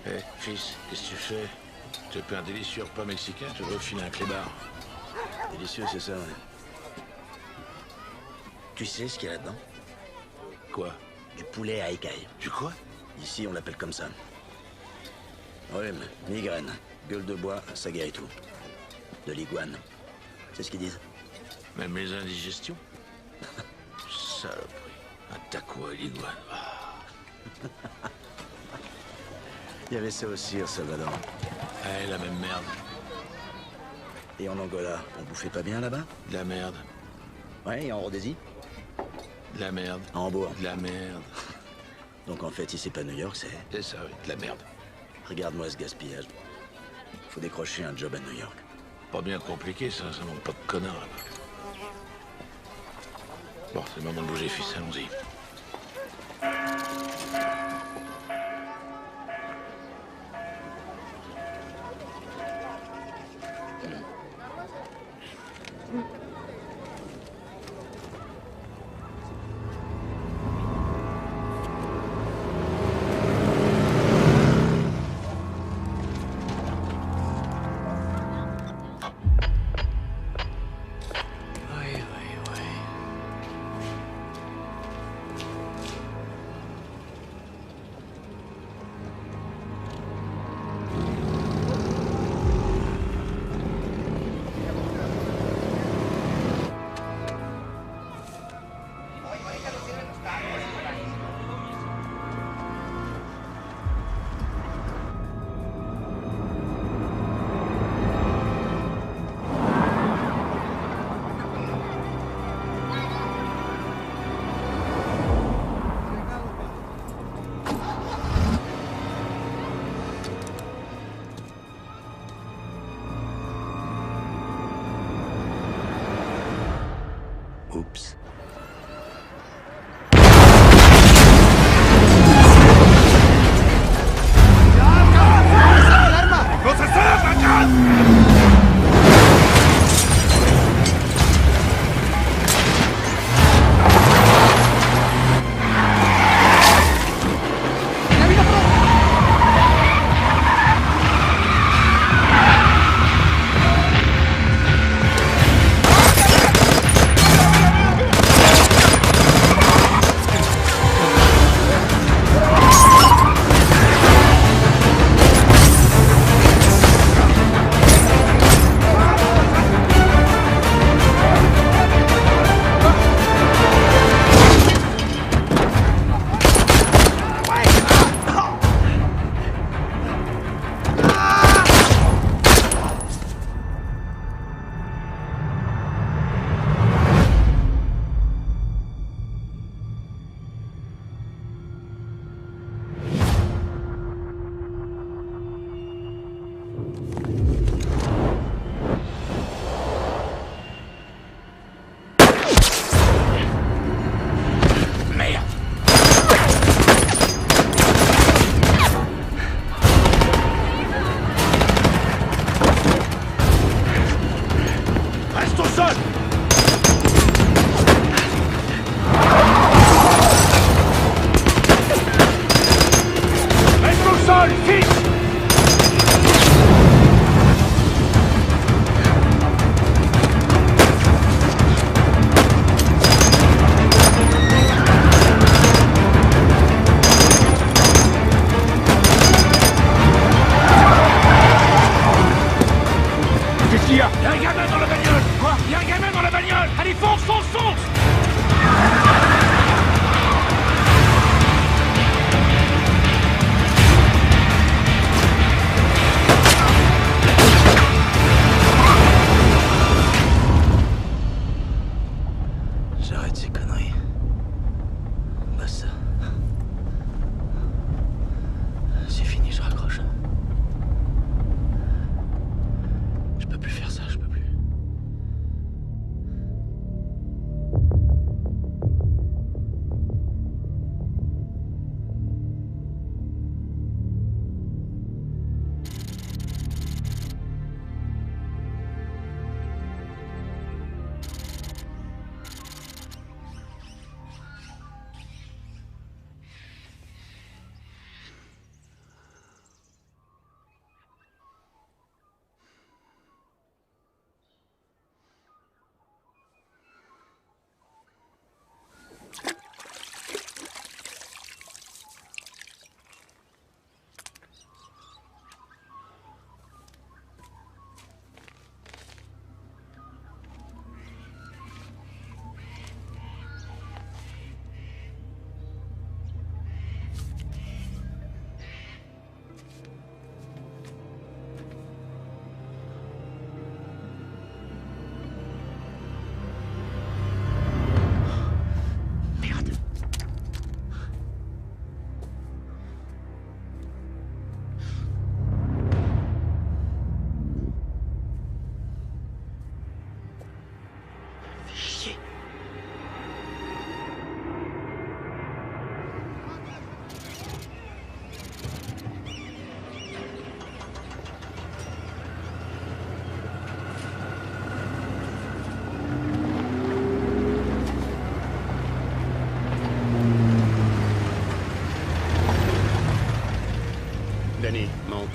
Eh, fils, qu'est-ce que tu fais? Tu es un délicieux repas mexicain, tu devrais filer un clébard. Délicieux, c'est ça, ouais. Tu sais ce qu'il y a là-dedans? Quoi? Du poulet à écailles. Du quoi? Ici, on l'appelle comme ça. Rhume, migraine, gueule de bois, ça guérit tout. De l'iguane. C'est ce qu'ils disent. Même les indigestions? Saloperie. Un taco à l'iguane. Il y avait ça aussi au Salvador. Eh, la même merde. Et en Angola, on bouffait pas bien là-bas? De la merde. Ouais, et en Rhodésie? De la merde. À Hambourg. De la merde. Donc en fait, si c'est pas New York, c'est... C'est ça, oui, de la merde. Regarde-moi ce gaspillage. Faut décrocher un job à New York. Pas bien compliqué, ça manque pas de connards là-bas. Bon, c'est le moment de bouger, fils, allons-y.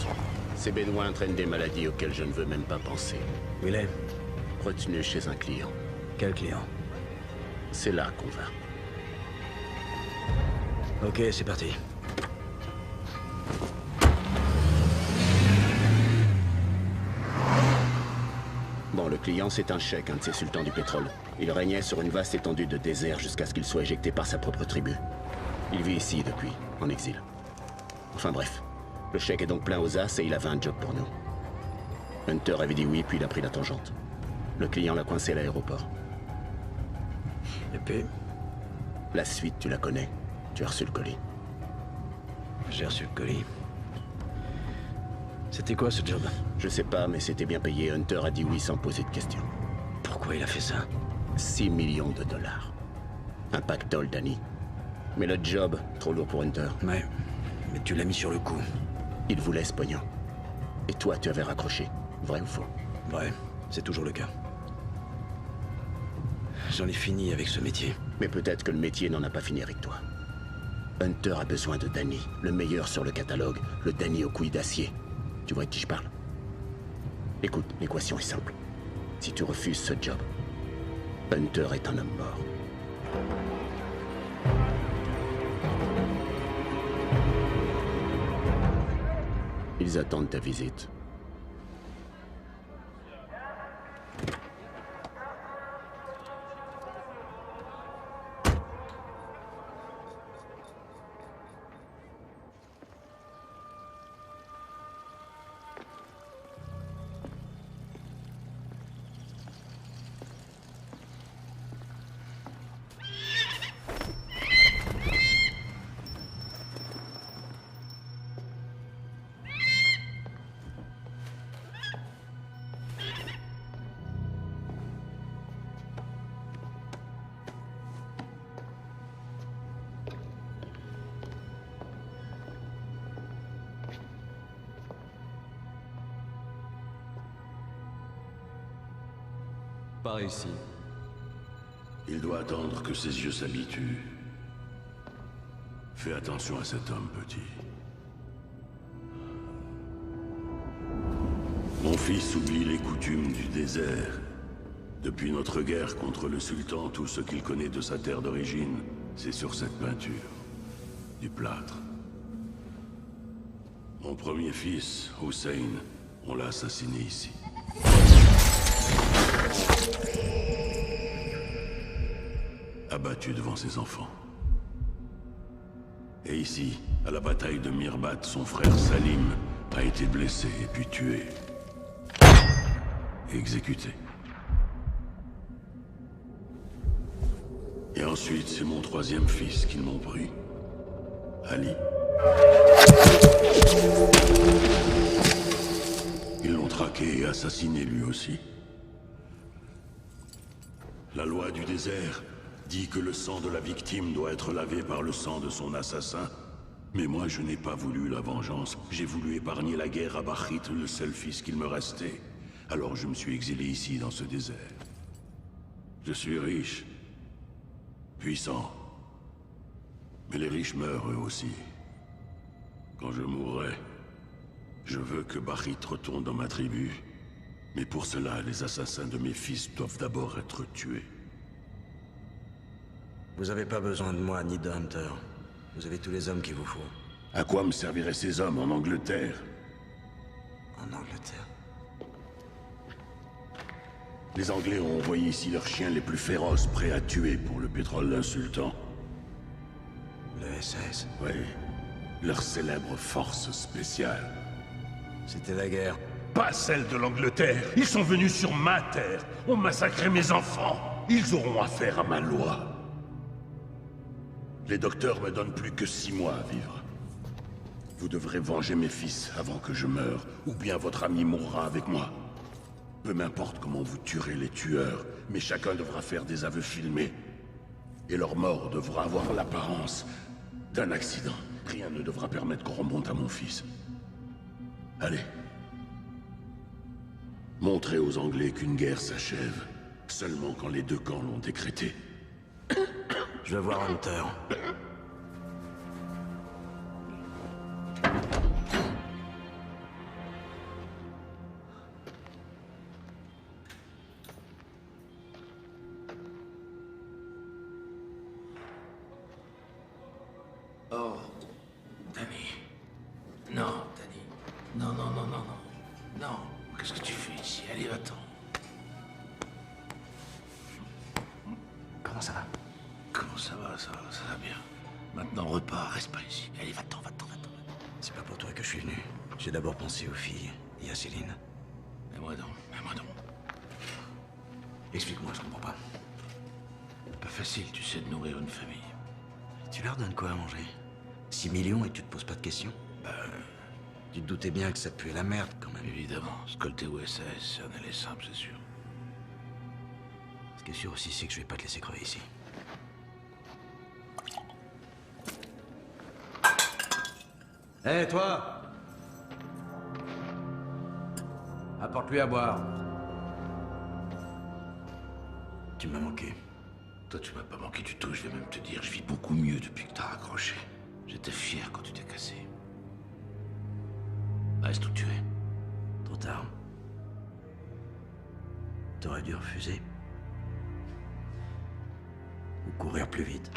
autres. Ces Bédouins entraînent des maladies auxquelles je ne veux même pas penser. Où il est? Retenu chez un client. Quel client? C'est là qu'on va. Ok, c'est parti. Bon, le client, c'est un cheikh, un de ces sultans du pétrole. Il régnait sur une vaste étendue de désert jusqu'à ce qu'il soit éjecté par sa propre tribu. Il vit ici depuis, en exil. Enfin bref, le cheikh est donc plein aux as et il avait un job pour nous. Hunter avait dit oui, puis il a pris la tangente. Le client l'a coincé à l'aéroport. Et puis? La suite, tu la connais. Tu as reçu le colis. J'ai reçu le colis. C'était quoi ce job? Je sais pas, mais c'était bien payé. Hunter a dit oui sans poser de questions. Pourquoi il a fait ça? 6 millions de dollars. Un pactole, Danny. Mais le job, trop lourd pour Hunter. Mais tu l'as mis sur le coup. Il voulait ce pognon. Et toi, tu avais raccroché. Vrai ou faux? Ouais, c'est toujours le cas. J'en ai fini avec ce métier. Mais peut-être que le métier n'en a pas fini avec toi. Hunter a besoin de Danny, le meilleur sur le catalogue, le Danny aux couilles d'acier. Tu vois de qui je parle? Écoute, l'équation est simple. Si tu refuses ce job, Hunter est un homme mort. Ils attendent ta visite. Par ici. Il doit attendre que ses yeux s'habituent. Fais attention à cet homme, petit. Mon fils oublie les coutumes du désert. Depuis notre guerre contre le sultan, tout ce qu'il connaît de sa terre d'origine, c'est sur cette peinture. Du plâtre. Mon premier fils, Hussein, on l'a assassiné ici. Abattu devant ses enfants. Et ici, à la bataille de Mirbat, son frère Salim a été blessé et puis tué. Et exécuté. Et ensuite, c'est mon troisième fils qu'ils m'ont pris. Ali. Ils l'ont traqué et assassiné lui aussi. La loi du désert dit que le sang de la victime doit être lavé par le sang de son assassin. Mais moi, je n'ai pas voulu la vengeance. J'ai voulu épargner la guerre à Bahrit, le seul fils qu'il me restait. Alors je me suis exilé ici, dans ce désert. Je suis riche, puissant. Mais les riches meurent eux aussi. Quand je mourrai, je veux que Bahrit retourne dans ma tribu. Mais pour cela, les assassins de mes fils doivent d'abord être tués. Vous avez pas besoin de moi ni de Hunter. Vous avez tous les hommes qu'il vous faut. À quoi me serviraient ces hommes en Angleterre? En Angleterre. Les Anglais ont envoyé ici leurs chiens les plus féroces, prêts à tuer pour le pétrole d'un sultan. Le SS. Oui, leur célèbre force spéciale. C'était la guerre. Pas celle de l'Angleterre. Ils sont venus sur ma terre, ont massacré mes enfants. Ils auront affaire à ma loi. Les docteurs me donnent plus que 6 mois à vivre. Vous devrez venger mes fils avant que je meure, ou bien votre ami mourra avec moi. Peu m'importe comment vous tuerez les tueurs, mais chacun devra faire des aveux filmés. Et leur mort devra avoir l'apparence d'un accident. Rien ne devra permettre qu'on remonte à mon fils. Allez. Montrez aux Anglais qu'une guerre s'achève, seulement quand les deux camps l'ont décrété. Je veux voir Hunter. Oh, Danny. Non, Danny. Non, non, non, non, non. Non. Qu'est-ce que tu fais ici? Allez, va-t'en. Comment ça va? Comment ça va, ça va bien. Maintenant, repars, reste pas ici. Allez, va-t'en, va-t'en, va-t'en. C'est pas pour toi que je suis venu. J'ai d'abord pensé aux filles et à Céline. Mets-moi donc, mets-moi donc. Explique-moi, je comprends pas. Pas facile, tu sais, de nourrir une famille. Tu leur donnes quoi à manger? 6 millions et tu te poses pas de questions? Tu te doutais bien que ça puait la merde, quand même. Évidemment, scolter au SAS, c'est un aller simple, c'est sûr. Ce qui est sûr aussi, c'est que je vais pas te laisser crever ici. Hé, toi! Apporte-lui à boire. Tu m'as manqué. Toi, tu m'as pas manqué du tout, je vais même te dire, je vis beaucoup mieux depuis que t'as raccroché. J'étais fier quand tu t'es cassé. Reste où tu es. Trop tard. T'aurais dû refuser. Ou courir plus vite.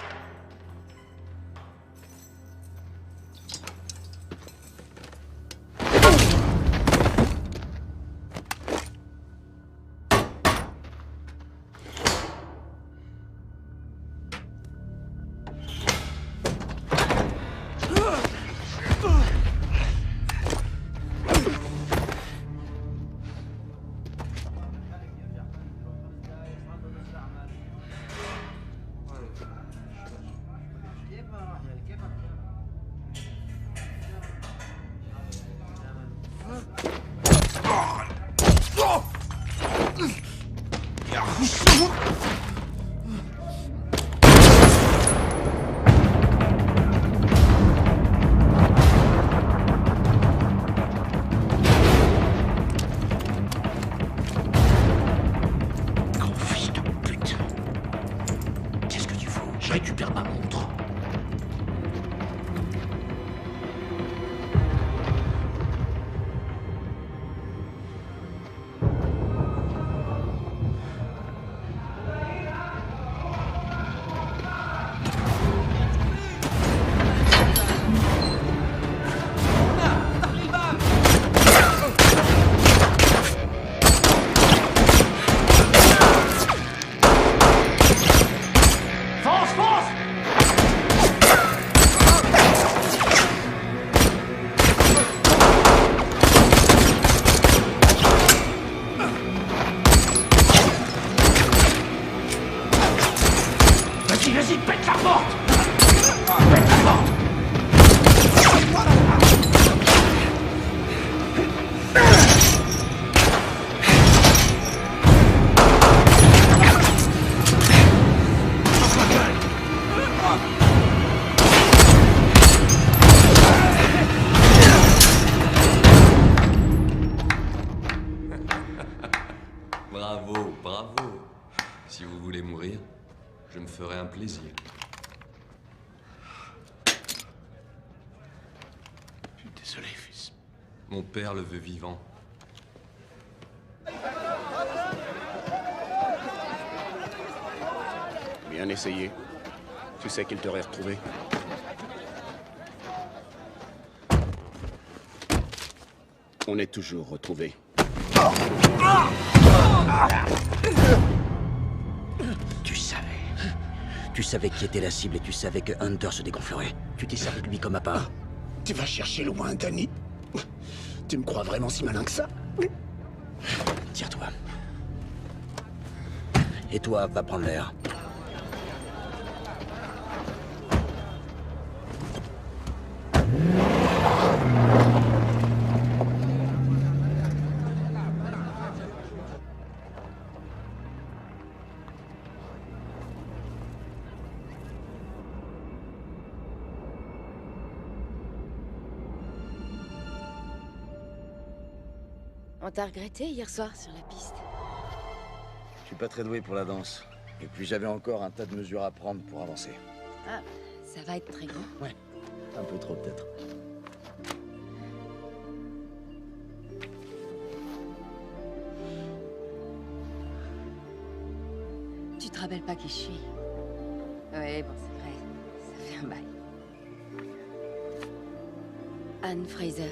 Je récupère ma montre. Vas-y, pète la porte! Pète la porte! Bravo, bravo. Si vous voulez mourir, je me ferai un plaisir. Je suis désolé, fils. Mon père le veut vivant. Bien essayé. Tu sais qu'il t'aurait retrouvé. On est toujours retrouvés. Tu savais. Tu savais qui était la cible et tu savais que Hunter se dégonflerait. Tu t'es servi de lui comme à part. Tu vas chercher loin, Danny. Tu me crois vraiment si malin que ça? Tire-toi. Et toi, va prendre l'air. On t'a regretté hier soir sur la piste. Je suis pas très doué pour la danse. Et puis j'avais encore un tas de mesures à prendre pour avancer. Ah, ça va être très grand. Ouais, un peu trop peut-être. Tu te rappelles pas qui je suis? Ouais, bon, c'est vrai. Ça fait un bail. Anne Fraser.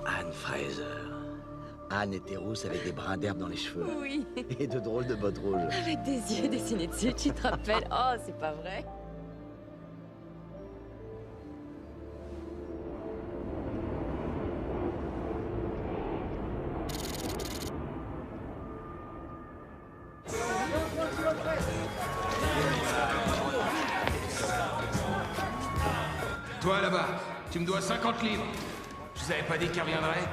Anne Fraser. Anne était rousse avec des brins d'herbe dans les cheveux. Oui. Et de drôles de bottes rouges. Avec des yeux dessinés dessus, tu te rappelles? Oh, c'est pas vrai. Toi là-bas, tu me dois 50 livres. Je vous avais pas dit qu'il reviendrait?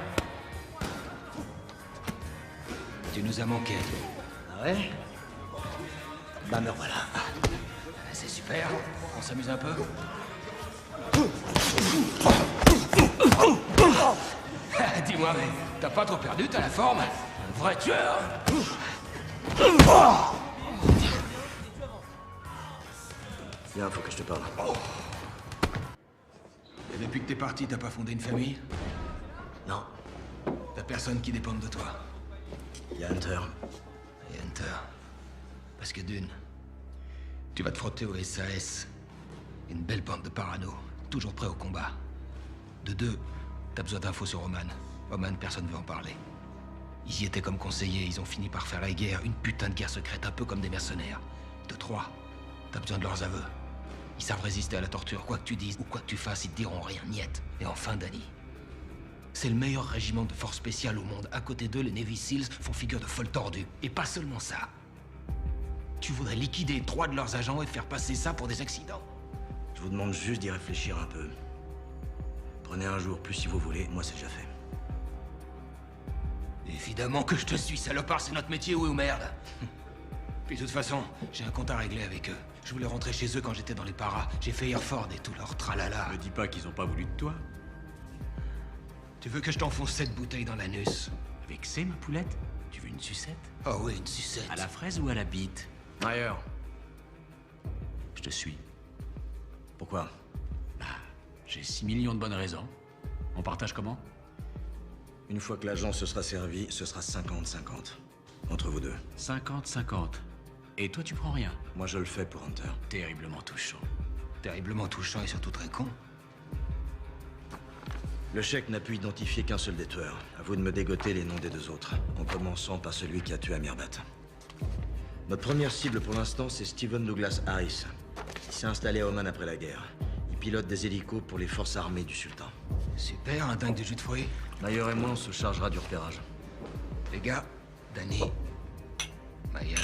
Tu nous as manqué. Ah ouais? Bah me revoilà. C'est super. On s'amuse un peu? Dis-moi, mais t'as pas trop perdu, t'as la forme? Un vrai tueur! Viens, faut que je te parle. Et depuis que t'es parti, t'as pas fondé une famille? Non, T'as personne qui dépende de toi? il y a Hunter. Et Hunter. Parce que d'une, tu vas te frotter au SAS. Une belle bande de parano, toujours prêts au combat. De deux, t'as besoin d'infos sur Oman. Oman, personne veut en parler. Ils y étaient comme conseillers, ils ont fini par faire la guerre, une putain de guerre secrète, un peu comme des mercenaires. De trois, t'as besoin de leurs aveux. Ils savent résister à la torture, quoi que tu dises ou quoi que tu fasses, ils te diront rien, niette. Et enfin, Danny. C'est le meilleur régiment de force spéciale au monde. À côté d'eux, les Navy Seals font figure de folle tordue. Et pas seulement ça. Tu voudrais liquider 3 de leurs agents et faire passer ça pour des accidents? Je vous demande juste d'y réfléchir un peu. Prenez un jour plus si vous voulez, moi c'est déjà fait. Évidemment que je te suis, salopard, c'est notre métier, oui ou merde. Puis de toute façon, j'ai un compte à régler avec eux. Je voulais rentrer chez eux quand j'étais dans les paras. J'ai fait Hereford et tout leur tralala. Me dis pas qu'ils ont pas voulu de toi. Tu veux que je t'enfonce cette bouteille dans l'anus? Avec c'est ma poulette? Tu veux une sucette? Oh oui, une sucette. À la fraise ou à la bite? Ailleurs. Je te suis. Pourquoi? J'ai 6 millions de bonnes raisons. On partage comment? Une fois que l'agent se sera servi, ce sera 50-50. Entre vous deux. 50-50. Et toi, tu prends rien? Moi je le fais pour Hunter. Terriblement touchant. Terriblement touchant et surtout très con. Le chèque n'a pu identifier qu'un seul des tueurs. À vous de me dégoter les noms des deux autres, en commençant par celui qui a tué Amirbat. Notre première cible pour l'instant, c'est Stephen Douglas Harris. Il s'est installé à Oman après la guerre. Il pilote des hélicos pour les forces armées du sultan. Super, un dingue de jus de fruits. Mayer et moi, on se chargera du repérage. Les gars, Danny, Mayer.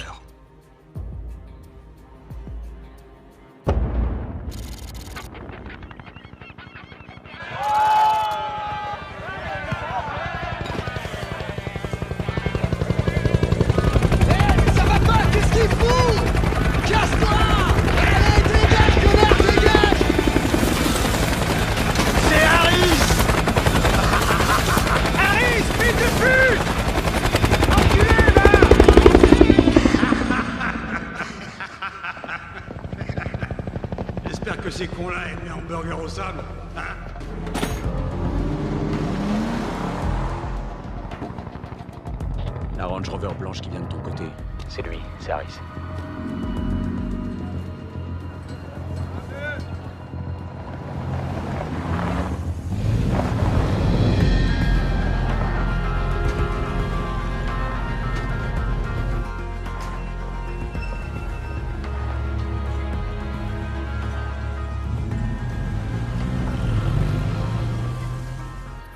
J'espère que ces cons-là aiment les hamburgers au sable, hein? La Range Rover blanche qui vient de ton côté. C'est lui, c'est Harris.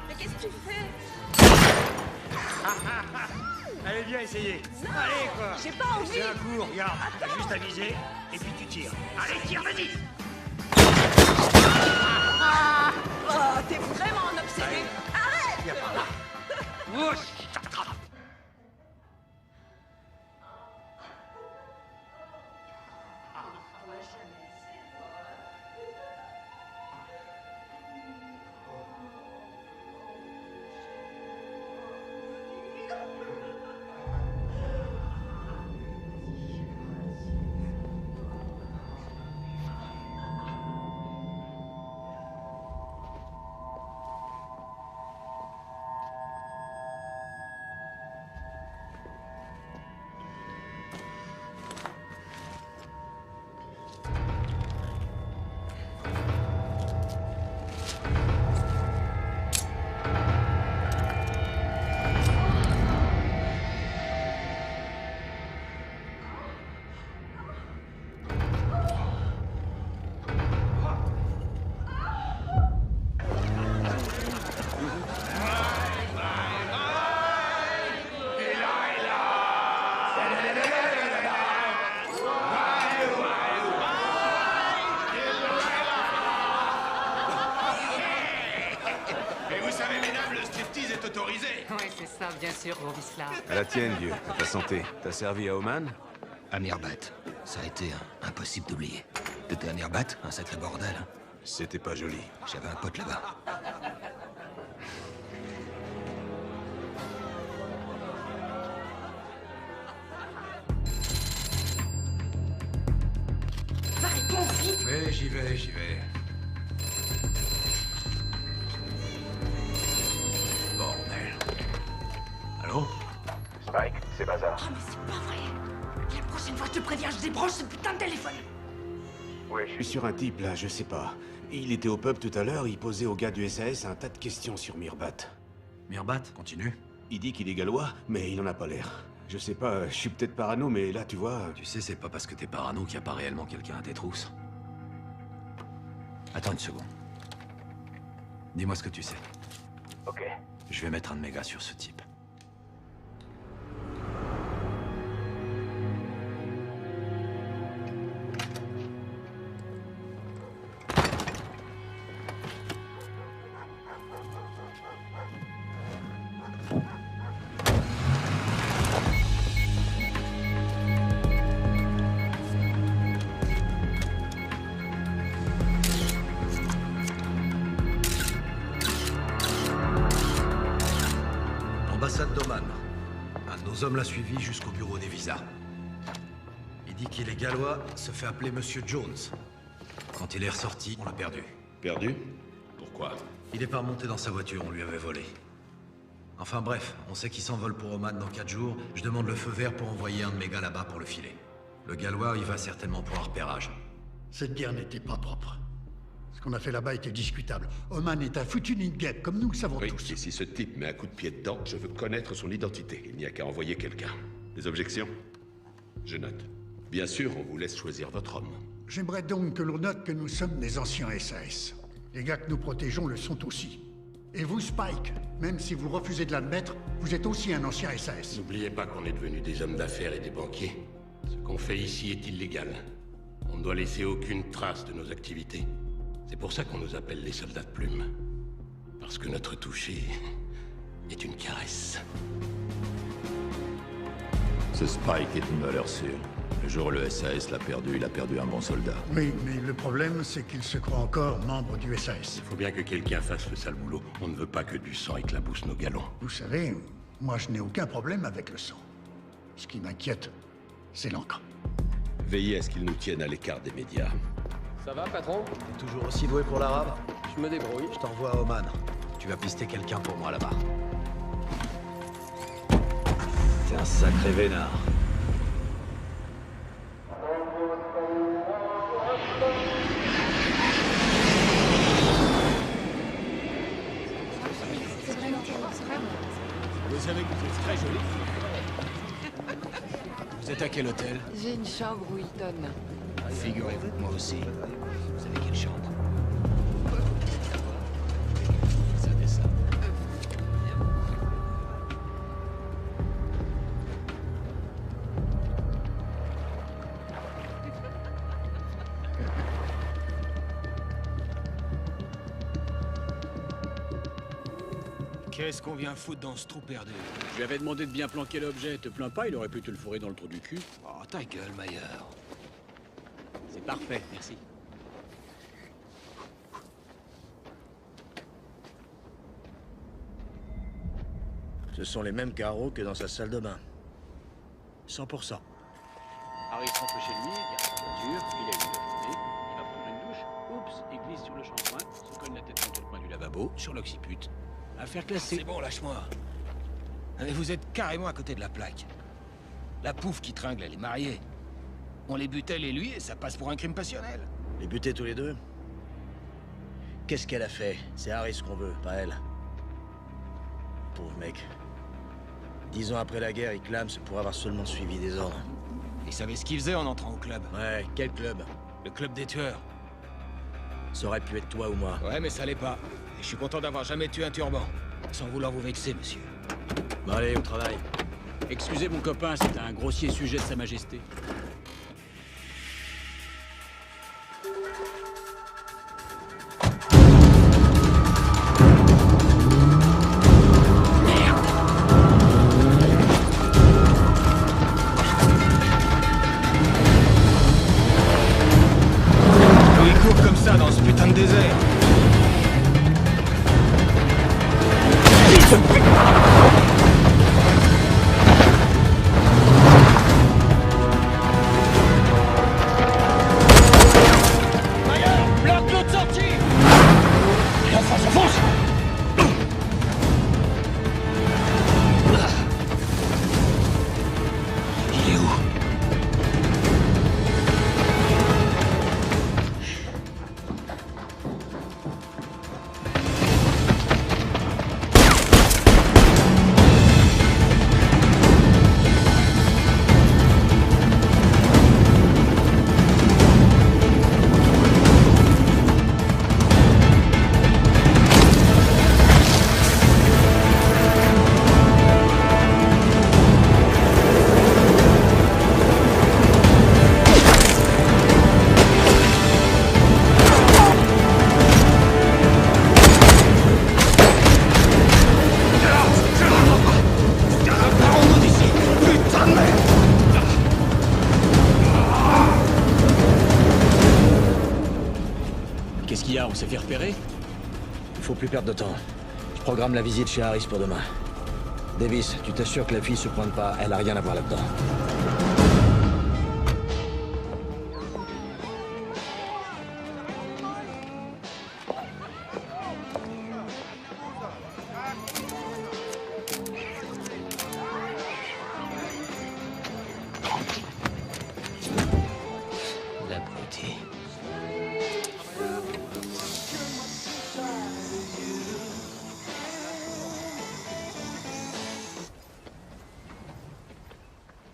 Mais qu'est-ce que tu fais? Allez, viens essayer. Allez, quoi. J'ai pas envie. C'est un coup, regarde. T'as juste à viser, et puis tu tires. Allez, tire, vas-y. Oh, t'es vraiment un obsédé. Arrête! Viens par là. Ouch, je t'attrape. bien sûr, Borislav. À la tienne, vieux. À ta santé. T'as servi à Oman? À Mirbat. Ça a été impossible d'oublier. T'étais à Mirbat, un sacré bordel. C'était pas joli. J'avais un pote là-bas. Va répondre vite. Oui, j'y vais. Bordel. Allô? Spike, c'est Bazar. Oh, mais c'est pas vrai. La prochaine fois, je te préviens, je débranche ce putain de téléphone. Oui, Je suis sur un type là, je sais pas. Il était au pub tout à l'heure, il posait au gars du SAS un tas de questions sur Mirbat. Mirbat, continue. Il dit qu'il est gallois, mais il en a pas l'air. Je sais pas, je suis peut-être parano, mais là, tu vois... Tu sais, c'est pas parce que t'es parano qu'il y a pas réellement quelqu'un à tes trousses. Attends une seconde. Dis-moi ce que tu sais. ok. Je vais mettre un de mes gars sur ce type. Ambassade d'Oman. Un de nos hommes l'a suivi jusqu'au bureau des visas. Il dit qu'il est gallois, se fait appeler Monsieur Jones. Quand il est ressorti, on l'a perdu. Perdu? Pourquoi? Il est pas remonté dans sa voiture, on lui avait volé. Enfin bref, on sait qu'il s'envole pour Oman dans 4 jours. Je demande le feu vert pour envoyer un de mes gars là-bas pour le filer. Le gallois, il va certainement pour un repérage. Cette guerre n'était pas propre. Ce qu'on a fait là-bas était discutable. Oman est un foutu nid de guêpe, comme nous le savons Oui, tous. et si ce type met un coup de pied dedans, je veux connaître son identité. Il n'y a qu'à envoyer quelqu'un. Des objections? Je note. Bien sûr, on vous laisse choisir votre homme. J'aimerais donc que l'on note que nous sommes des anciens SAS. Les gars que nous protégeons le sont aussi. Et vous, Spike, même si vous refusez de l'admettre, vous êtes aussi un ancien SAS. N'oubliez pas qu'on est devenus des hommes d'affaires et des banquiers. Ce qu'on fait ici est illégal. On ne doit laisser aucune trace de nos activités. C'est pour ça qu'on nous appelle les soldats de plume. Parce que notre toucher est une caresse. Ce Spike est une valeur sûre. Le jour où le SAS l'a perdu, il a perdu un bon soldat. Oui, mais le problème, c'est qu'il se croit encore membre du SAS. Il faut bien que quelqu'un fasse le sale boulot. On ne veut pas que du sang éclabousse nos galons. Vous savez, moi je n'ai aucun problème avec le sang. Ce qui m'inquiète, c'est l'encre. Veillez à ce qu'ils nous tiennent à l'écart des médias. Ça va, patron? T'es toujours aussi doué pour l'arabe? Je me débrouille. Je t'envoie à Oman. Tu vas pister quelqu'un pour moi là-bas. T'es un sacré vénard. Vous savez que vous êtes très joli. Vous êtes à quel hôtel? J'ai une chambre où Hilton. Figurez-vous que moi aussi. Vous savez quelle chambre? Ça descend. Qu'est-ce qu'on vient foutre dans ce trou perdu? Je lui avais demandé de bien planquer l'objet. Te plains pas, il aurait pu te le fourrer dans le trou du cul. Oh, ta gueule, Mayer. C'est parfait, merci. Ce sont les mêmes carreaux que dans sa salle de bain. 100%. Harris rentre chez lui, garde sa voiture, il a une journée, il va prendre une douche, oups, il glisse sur le shampoing, se cogne la tête contre le coin du lavabo, sur l'occiput. Affaire classée. C'est bon, lâche-moi. Mais vous êtes carrément à côté de la plaque. La pouffe qui tringle, elle est mariée. On les bute elle et lui et ça passe pour un crime passionnel. Les buter tous les deux? Qu'est-ce qu'elle a fait? C'est Harris qu'on veut, pas elle. Pauvre mec. 10 ans après la guerre, il clame pour avoir seulement suivi des ordres. Il savait ce qu'il faisait en entrant au club. Ouais, quel club? Le club des tueurs. Ça aurait pu être toi ou moi. Ouais, mais ça l'est pas. Et je suis content d'avoir jamais tué un turban. Sans vouloir vous vexer, monsieur. Bon allez, au travail. Excusez mon copain, c'est un grossier sujet de Sa Majesté. Merde! désert. Bloque l'autre sortie! Et enfin, ça fonce! Il est où? Qu'est-ce qu'il y a? On s'est fait repérer? Il faut plus perdre de temps. Je programme la visite chez Harris pour demain. Davis, tu t'assures que la fille se pointe pas, elle a rien à voir là-dedans. L'abruti.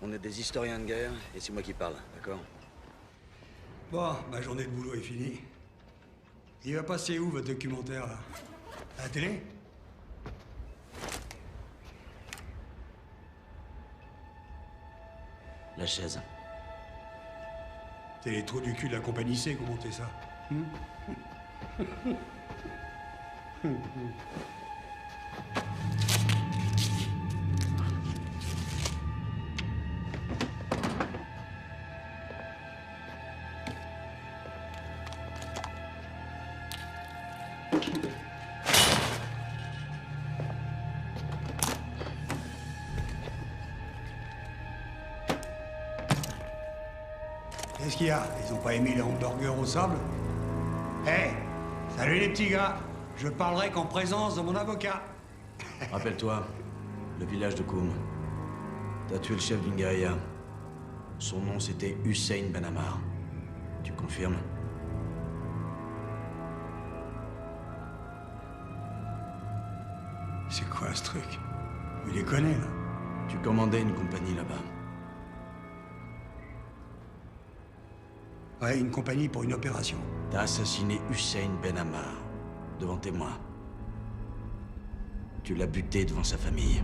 On est des historiens de guerre, et c'est moi qui parle, d'accord? Bon, ma journée de boulot est finie. Il va passer où, votre documentaire, là? À la télé? La chaise. C'est les trous du cul de la compagnie C qui ont monté ça. Qu'est-ce qu'il y a? Ils ont pas aimé les hamburgers au sable? Hé! Salut les petits gars! Je parlerai qu'en présence de mon avocat. Rappelle-toi, le village de Koum. T'as tué le chef d'une guérilla. Son nom, c'était Hussein Ben Ammar. Tu confirmes? C'est quoi ce truc? Il les connaît, là. Tu commandais une compagnie là-bas. Ouais, une compagnie pour une opération. T'as assassiné Hussein Ben Ammar, devant témoins. Tu l'as buté devant sa famille.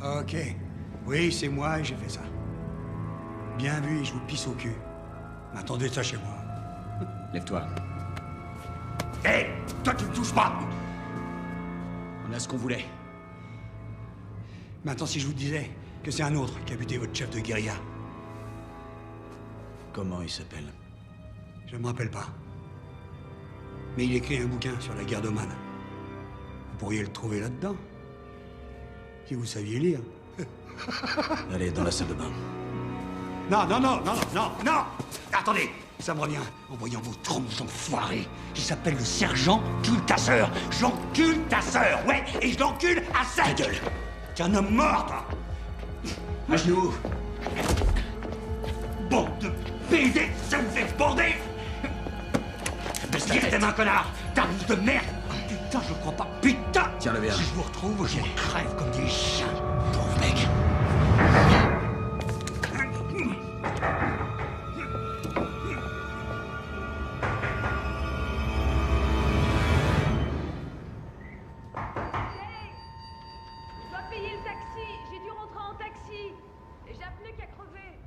Ok. Oui, c'est moi et j'ai fait ça. Bien vu, et je vous pisse au cul. M'attendez ça chez moi. Lève-toi. Hé! Toi, tu me touches pas! On a ce qu'on voulait. Maintenant, si je vous disais que c'est un autre qui a buté votre chef de guérilla. Comment il s'appelle? Je me rappelle pas. Mais il écrit un bouquin sur la guerre d'Oman. Vous pourriez le trouver là-dedans. Si vous saviez lire. Allez, dans la salle de bain. Non, non, non, non, non, non! Attendez! Ça me revient en voyant vos troncs enfoirés. Il s'appelle le sergent Cule-ta-sœur. J'encule ta sœur, ouais, et je l'encule à sa gueule. T'es un homme mort, toi! À genoux! Bon de baiser, ça me fait bander! Tire tes mains, connard! Tarbouse de merde! Putain, je crois pas. Putain! Tiens-le bien. Si je vous retrouve, je vous crève comme des chiens. Pauvre mec. Je dois payer le taxi. J'ai dû rentrer en taxi. Et j'ai un pneu qui a crevé.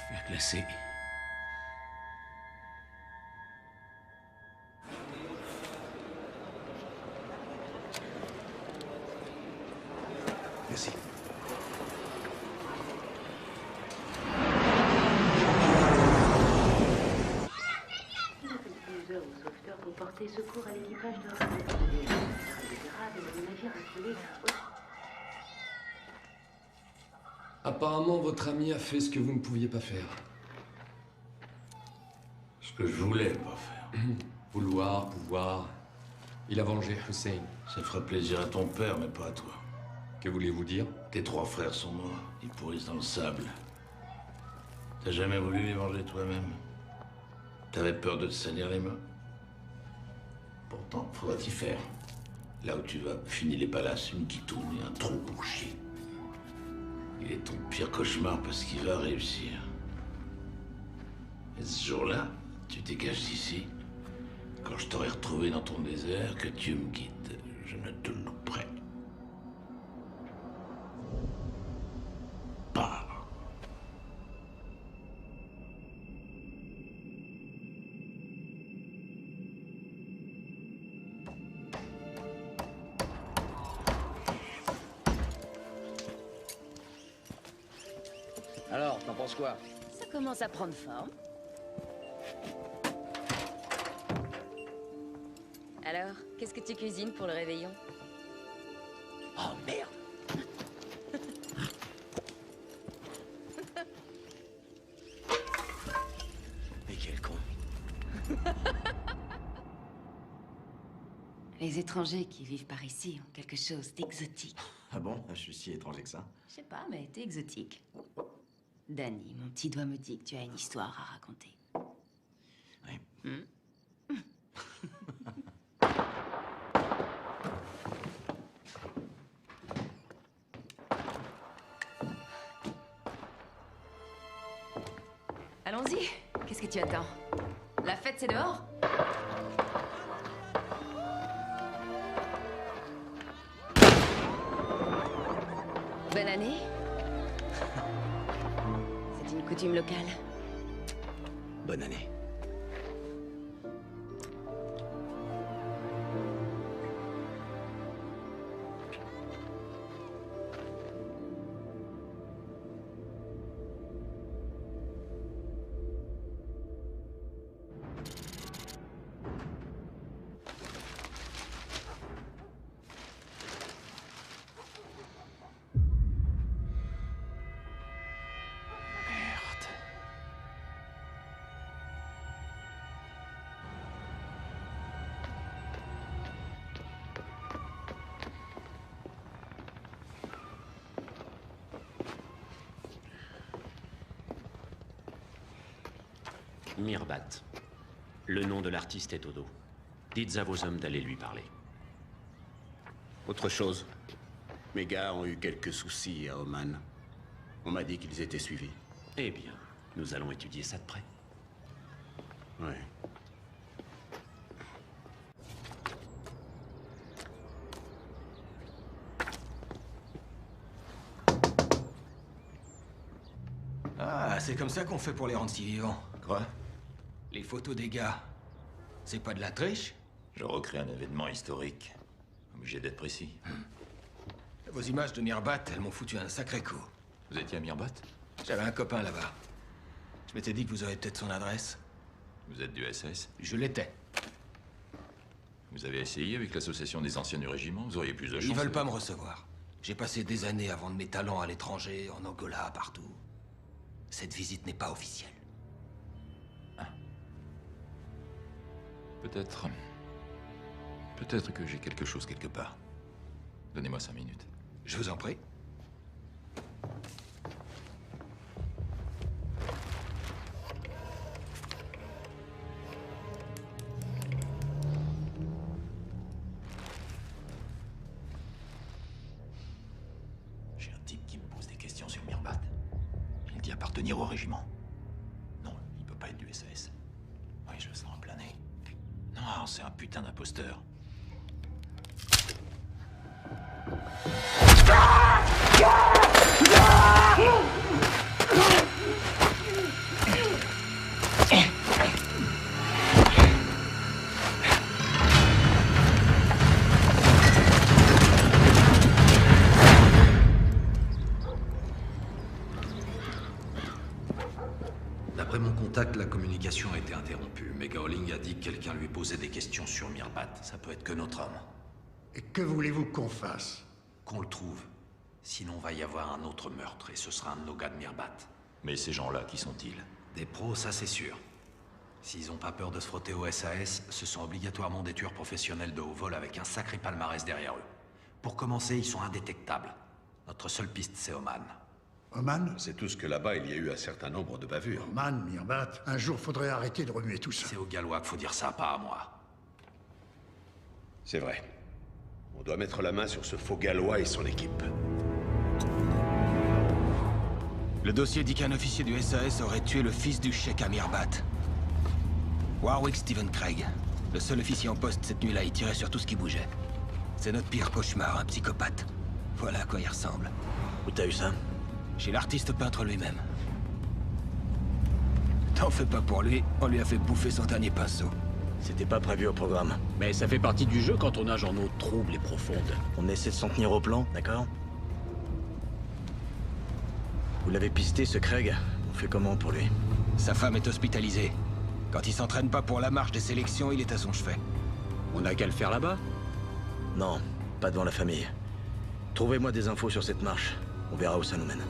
Faire classer. Merci. Plusieurs aux sauveteurs pour porter secours à l'équipage de le navire acculé. Apparemment, votre ami a fait ce que vous ne pouviez pas faire. Ce que je voulais pas faire. Vouloir, pouvoir. Il a vengé Hussein. Ça ferait plaisir à ton père, mais pas à toi. Que voulez-vous dire? Tes 3 frères sont morts. Ils pourrissent dans le sable. T'as jamais voulu les venger toi-même? T'avais peur de te salir les mains? Pourtant, faudra t'y faire. Là où tu vas, fini les palaces, une guitoune et un trou pour chier. Il est ton pire cauchemar parce qu'il va réussir. Et ce jour-là, tu dégages d'ici. Quand je t'aurai retrouvé dans ton désert, que Dieu me guide, je ne te louperai pas. Alors, t'en penses quoi? Ça commence à prendre forme. Alors, qu'est-ce que tu cuisines pour le réveillon? Oh merde! Mais quel con! Les étrangers qui vivent par ici ont quelque chose d'exotique. Ah bon? Je suis si étranger que ça. Je sais pas, mais t'es exotique. Danny, mon petit doigt me dit que tu as une histoire à raconter. Oui. Allons-y. Qu'est-ce que tu attends? La fête, c'est dehors? Bonne année. C'est une coutume locale. Bonne année. Mirbat. Le nom de l'artiste est au dos. Dites à vos hommes d'aller lui parler. Autre chose. Mes gars ont eu quelques soucis à Oman. On m'a dit qu'ils étaient suivis. Eh bien, nous allons étudier ça de près. Ouais. Ah, c'est comme ça qu'on fait pour les rendre si vivants. Quoi? Les photos des gars, c'est pas de la triche? Je recrée un événement historique. Obligé d'être précis. Vos images de Mirbat, elles m'ont foutu un sacré coup. Vous étiez à Mirbat? J'avais un copain là-bas. Je m'étais dit que vous auriez peut-être son adresse. Vous êtes du SS? Je l'étais. Vous avez essayé avec l'association des anciens du régiment? Vous auriez plus de chance. Ils veulent pas me recevoir. J'ai passé des années à vendre mes talents à l'étranger, en Angola, partout. Cette visite n'est pas officielle. Peut-être... Peut-être que j'ai quelque chose quelque part. Donnez-moi 5 minutes. Je vous en prie. J'ai un type qui me pose des questions sur Mirbat. Il dit appartenir au régiment. Non, il peut pas être du SAS. Oui, je le sens en plein nez. Non, c'est un putain d'imposteur. D'après mon contact, la communication a été interrompue. Mais Gowling a dit que quelqu'un lui posait des questions sur Mirbat. Ça peut être que notre homme. Et que voulez-vous qu'on fasse? Qu'on le trouve. Sinon, va y avoir un autre meurtre, et ce sera un de nos gars de Mirbat. Mais ces gens-là, qui sont-ils? Des pros, ça c'est sûr. S'ils ont pas peur de se frotter au SAS, ce sont obligatoirement des tueurs professionnels de haut vol avec un sacré palmarès derrière eux. Pour commencer, ils sont indétectables. Notre seule piste, c'est Oman. Oman? C'est tout ce que là-bas, il y a eu un certain nombre de bavures. Oman, Mirbat, un jour faudrait arrêter de remuer tout ça. C'est aux Gallois qu'il faut dire ça, pas à moi. C'est vrai. On doit mettre la main sur ce faux Gallois et son équipe. Le dossier dit qu'un officier du SAS aurait tué le fils du cheikh à Mirbat. Warwick Stephen Craig. Le seul officier en poste cette nuit-là, il tirait sur tout ce qui bougeait. C'est notre pire cauchemar, un psychopathe. Voilà à quoi il ressemble. Où t'as eu ça? Chez l'artiste peintre lui-même. T'en fais pas pour lui, on lui a fait bouffer son dernier pinceau. C'était pas prévu au programme. Mais ça fait partie du jeu quand on nage en eau trouble et profonde. On essaie de s'en tenir au plan, d'accord? Vous l'avez pisté, ce Craig? On fait comment pour lui? Sa femme est hospitalisée. Quand il s'entraîne pas pour la marche des sélections, il est à son chevet. On a qu'à le faire là-bas? Non, pas devant la famille. Trouvez-moi des infos sur cette marche. On verra où ça nous mène.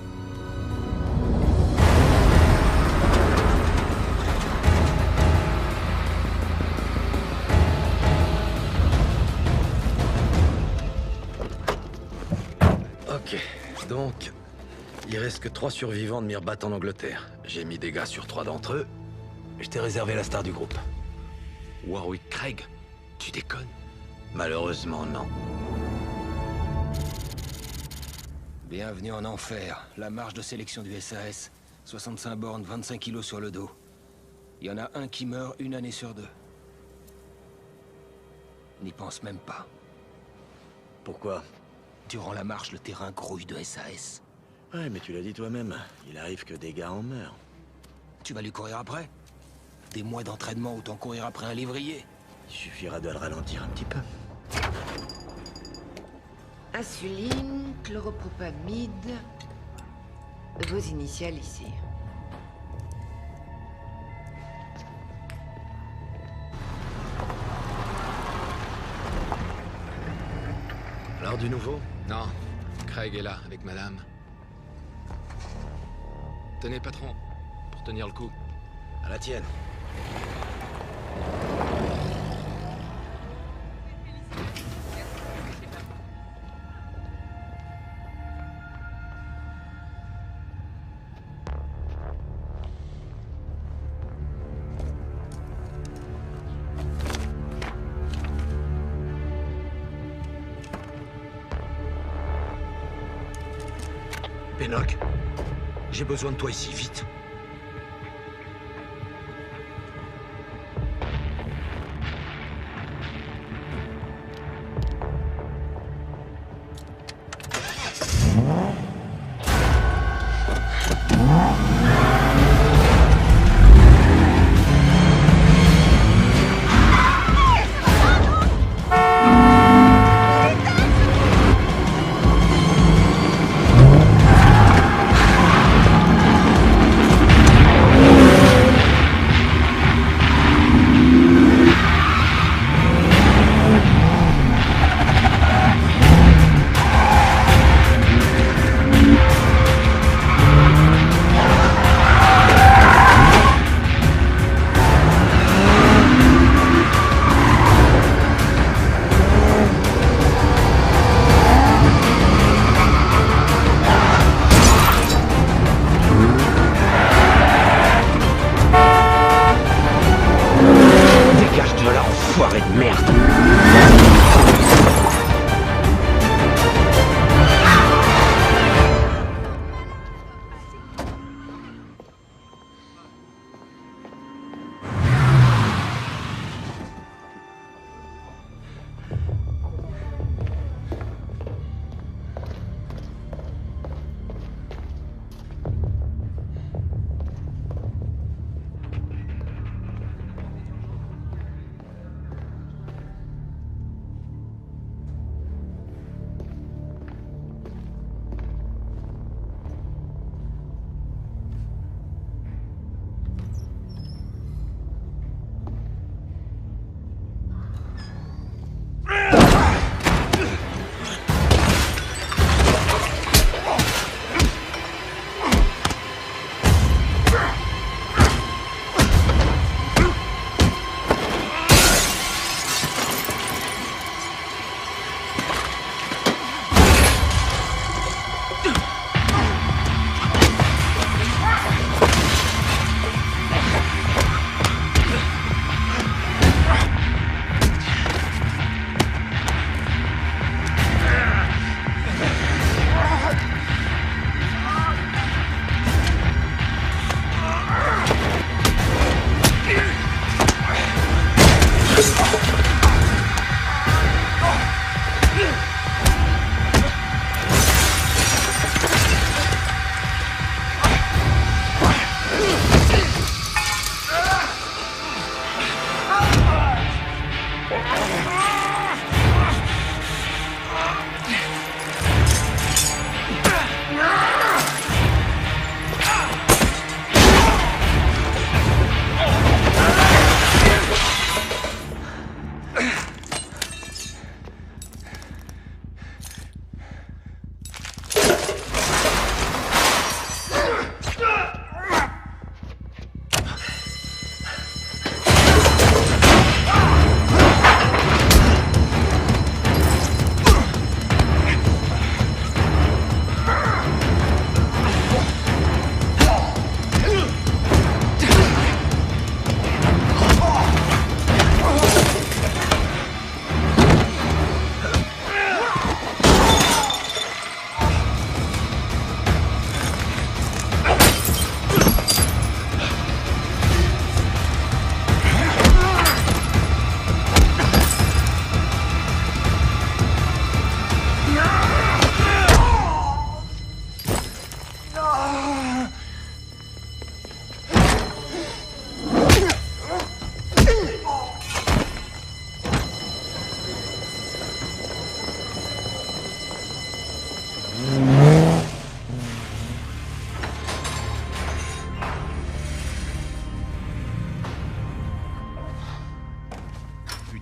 Ok, donc... il reste que 3 survivants de Mirbat en Angleterre. J'ai mis des gars sur 3 d'entre eux. Je t'ai réservé la star du groupe. Warwick Craig? Tu déconnes? Malheureusement, non. Bienvenue en enfer. La marche de sélection du SAS. 65 bornes, 25 kilos sur le dos. Il y en a un qui meurt une année sur 2. N'y pense même pas. Pourquoi? Durant la marche, le terrain grouille de SAS. Ouais, mais tu l'as dit toi-même. Il arrive que des gars en meurent. Tu vas lui courir après? Des mois d'entraînement, autant courir après un lévrier. Il suffira de le ralentir un petit peu. Insuline, chloropropamide. Vos initiales ici. Alors du nouveau? Non. Craig est là, avec madame. Tenez, patron, pour tenir le coup. À la tienne. Pennock, j'ai besoin de toi ici, vite.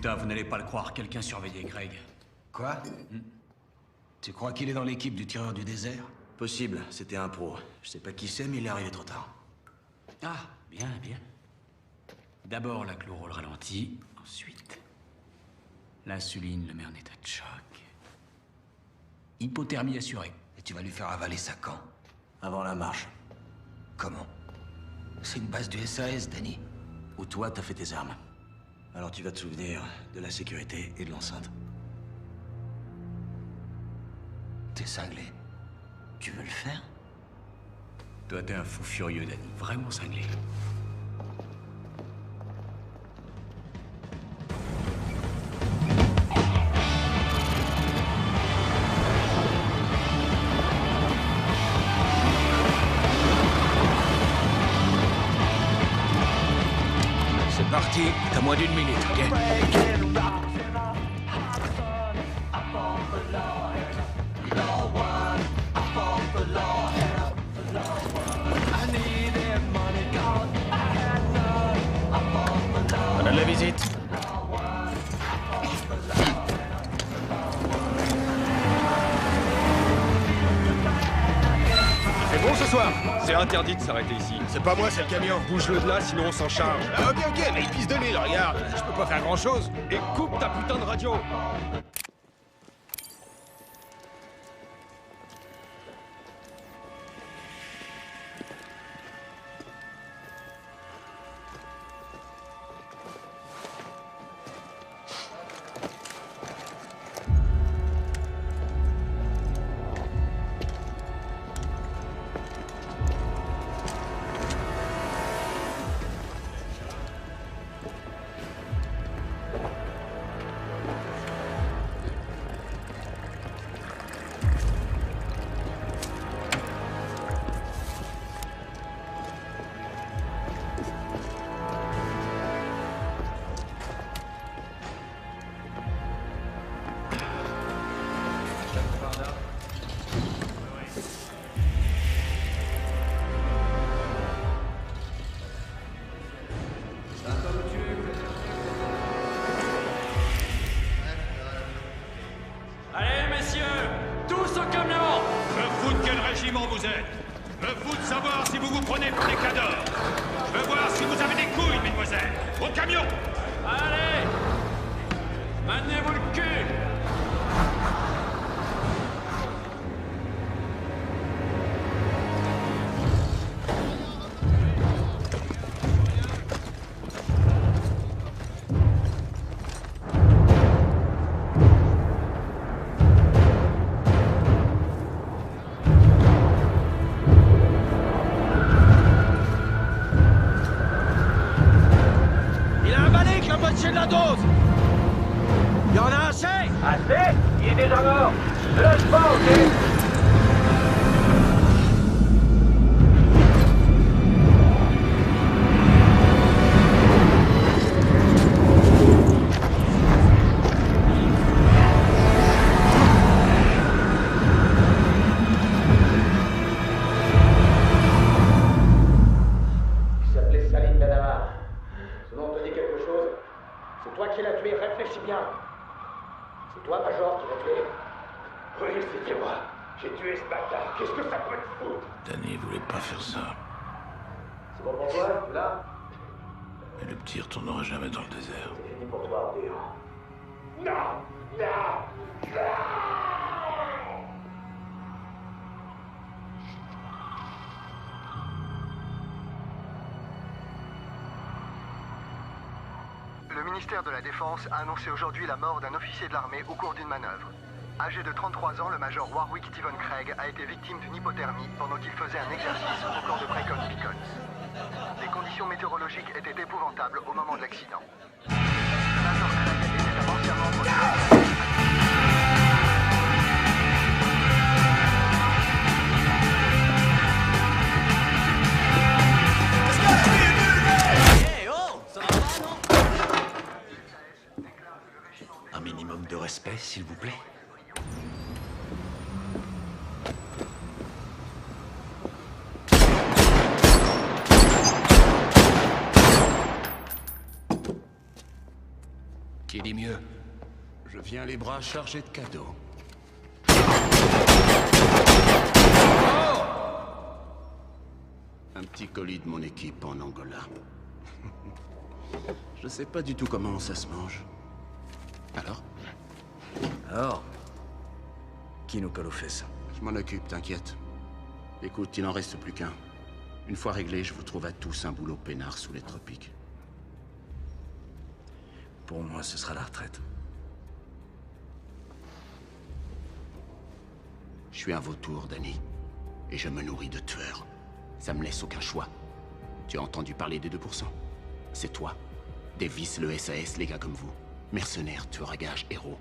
Putain, vous n'allez pas le croire, quelqu'un surveillait Craig. Quoi? Tu crois qu'il est dans l'équipe du tireur du désert? Possible, c'était un pro. Je sais pas qui c'est, mais il est arrivé trop tard. Ah, bien, bien. D'abord la chloro au ralenti, ensuite l'insuline le met en état de choc. Hypothermie assurée. Et tu vas lui faire avaler ça quand? Avant la marche. Comment? C'est une base du SAS, Danny. Où toi, t'as fait tes armes. Alors tu vas te souvenir de la sécurité et de l'enceinte. T'es cinglé. Tu veux le faire? Toi, t'es un fou furieux, Danny. Vraiment cinglé. C'est parti. T'as moins d'une minute, ok? On a de la visite. C'est bon ce soir? C'est interdit de s'arrêter ici. C'est pas moi, c'est le camion. Bouge-le de là, sinon on s'en charge. Ah, ok, mais il pisse de l'île, regarde. Je peux pas faire grand-chose. Et coupe ta putain de radio. Allez, messieurs, tous au camion! Je fous de quel régiment vous êtes. Je fous de savoir si vous vous prenez pour des cadors. Je veux voir si vous avez des couilles, mesdemoiselles. Au camion! Allez! Maintenez-vous le cul! Il a un balai avec la moitié de la dose. Il y en a assez? Assez? Il est déjà mort. Ne lâche pas, ok? Il s'appelait Salim Benamar. Ce nom te dit quelque chose? C'est toi qui l'as tué, réfléchis bien. C'est toi, Major, qui l'as tué? Oui, c'était moi. J'ai tué ce bâtard. Qu'est-ce que ça peut te foutre? Danny voulait pas faire ça. C'est bon pour toi, tu l'as? Mais le petit retournera jamais dans le désert. C'est fini pour toi, Arthur. Non! Non! Non! Le ministère de la Défense a annoncé aujourd'hui la mort d'un officier de l'armée au cours d'une manœuvre. Âgé de 33 ans, le major Warwick Stephen Craig a été victime d'une hypothermie pendant qu'il faisait un exercice au camp de Brecon Beacons. Les conditions météorologiques étaient épouvantables au moment de l'accident. Le major Craig était un ancien membre de Un minimum de respect, s'il vous plaît. Qui Dis mieux. Je viens les bras chargés de cadeaux. Un petit colis de mon équipe en Angola. Je sais pas du tout comment ça se mange. Alors, qui nous colle aux fesses? Je m'en occupe, t'inquiète. Écoute, il n'en reste plus qu'un. Une fois réglé, je vous trouve à tous un boulot peinard sous les tropiques. Pour moi, ce sera la retraite. Je suis un vautour, Danny. Et je me nourris de tueurs. Ça me laisse aucun choix. Tu as entendu parler des 2%? C'est toi. Davis, le SAS, les gars comme vous. Mercenaires, tueurs à gages, héros.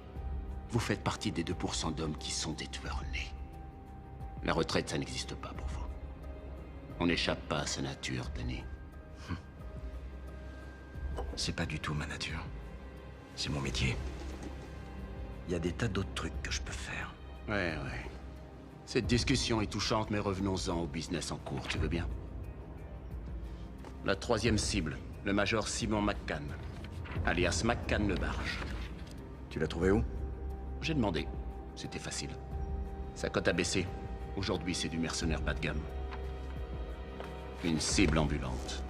Vous faites partie des 2% d'hommes qui sont des tueurs nés. La retraite, ça n'existe pas pour vous. On n'échappe pas à sa nature, Danny. C'est pas du tout ma nature. C'est mon métier. Il y a des tas d'autres trucs que je peux faire. Ouais. Cette discussion est touchante, mais revenons-en au business en cours, tu veux bien? La troisième cible, le major Simon McCann, alias McCann le Barge. Tu l'as trouvé où? J'ai demandé. C'était facile. Sa cote a baissé. Aujourd'hui, c'est du mercenaire bas de gamme. Une cible ambulante.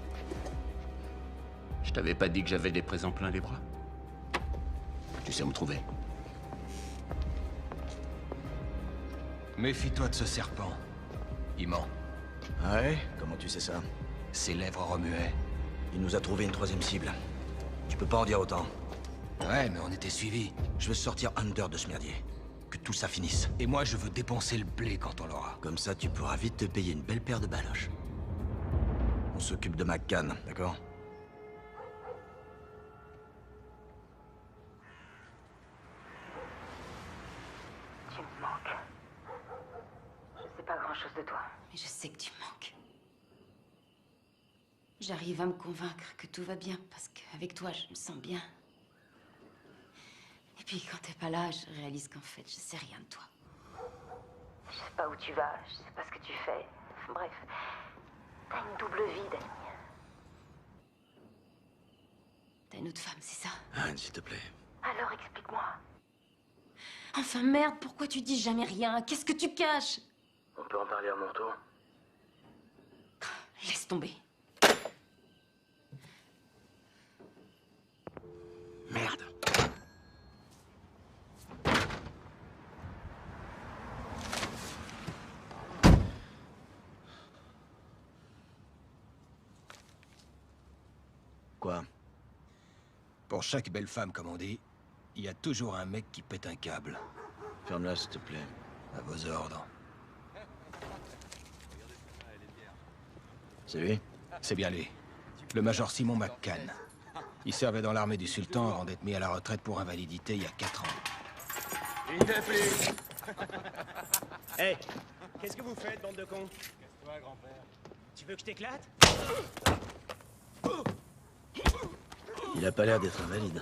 Je t'avais pas dit que j'avais des présents plein les bras? Tu sais où me trouver. Méfie-toi de ce serpent. Il ment. Ouais? Comment tu sais ça? Ses lèvres remuaient. Il nous a trouvé une troisième cible. Tu peux pas en dire autant. Ouais, mais on était suivis. Je veux sortir Hunter de ce merdier. Que tout ça finisse. Et moi, je veux dépenser le blé quand on l'aura. Comme ça, tu pourras vite te payer une belle paire de baloches. On s'occupe de McCann, d'accord? Tu me manques. Je sais pas grand-chose de toi, mais je sais que tu me manques. J'arrive à me convaincre que tout va bien, parce qu'avec toi, je me sens bien. Et puis, quand t'es pas là, je réalise qu'en fait, je sais rien de toi. Je sais pas où tu vas, je sais pas ce que tu fais. Bref, t'as une double vie, Danny. T'as une autre femme, c'est ça? Anne, s'il te plaît. Alors explique-moi. Enfin merde, pourquoi tu dis jamais rien? Qu'est-ce que tu caches? On peut en parler à mon tour? Laisse tomber. Merde. Quoi? Pour chaque belle femme, comme on dit, il y a toujours un mec qui pète un câble. Ferme-la, s'il te plaît. À vos ordres. C'est lui? C'est bien lui. Le major Simon McCann. Il servait dans l'armée du sultan avant d'être mis à la retraite pour invalidité il y a 4 ans. Une de plus. Hey, qu'est-ce que vous faites, bande de cons? Casse-toi, grand-père. Tu veux que je t'éclate? Il a pas l'air d'être invalide.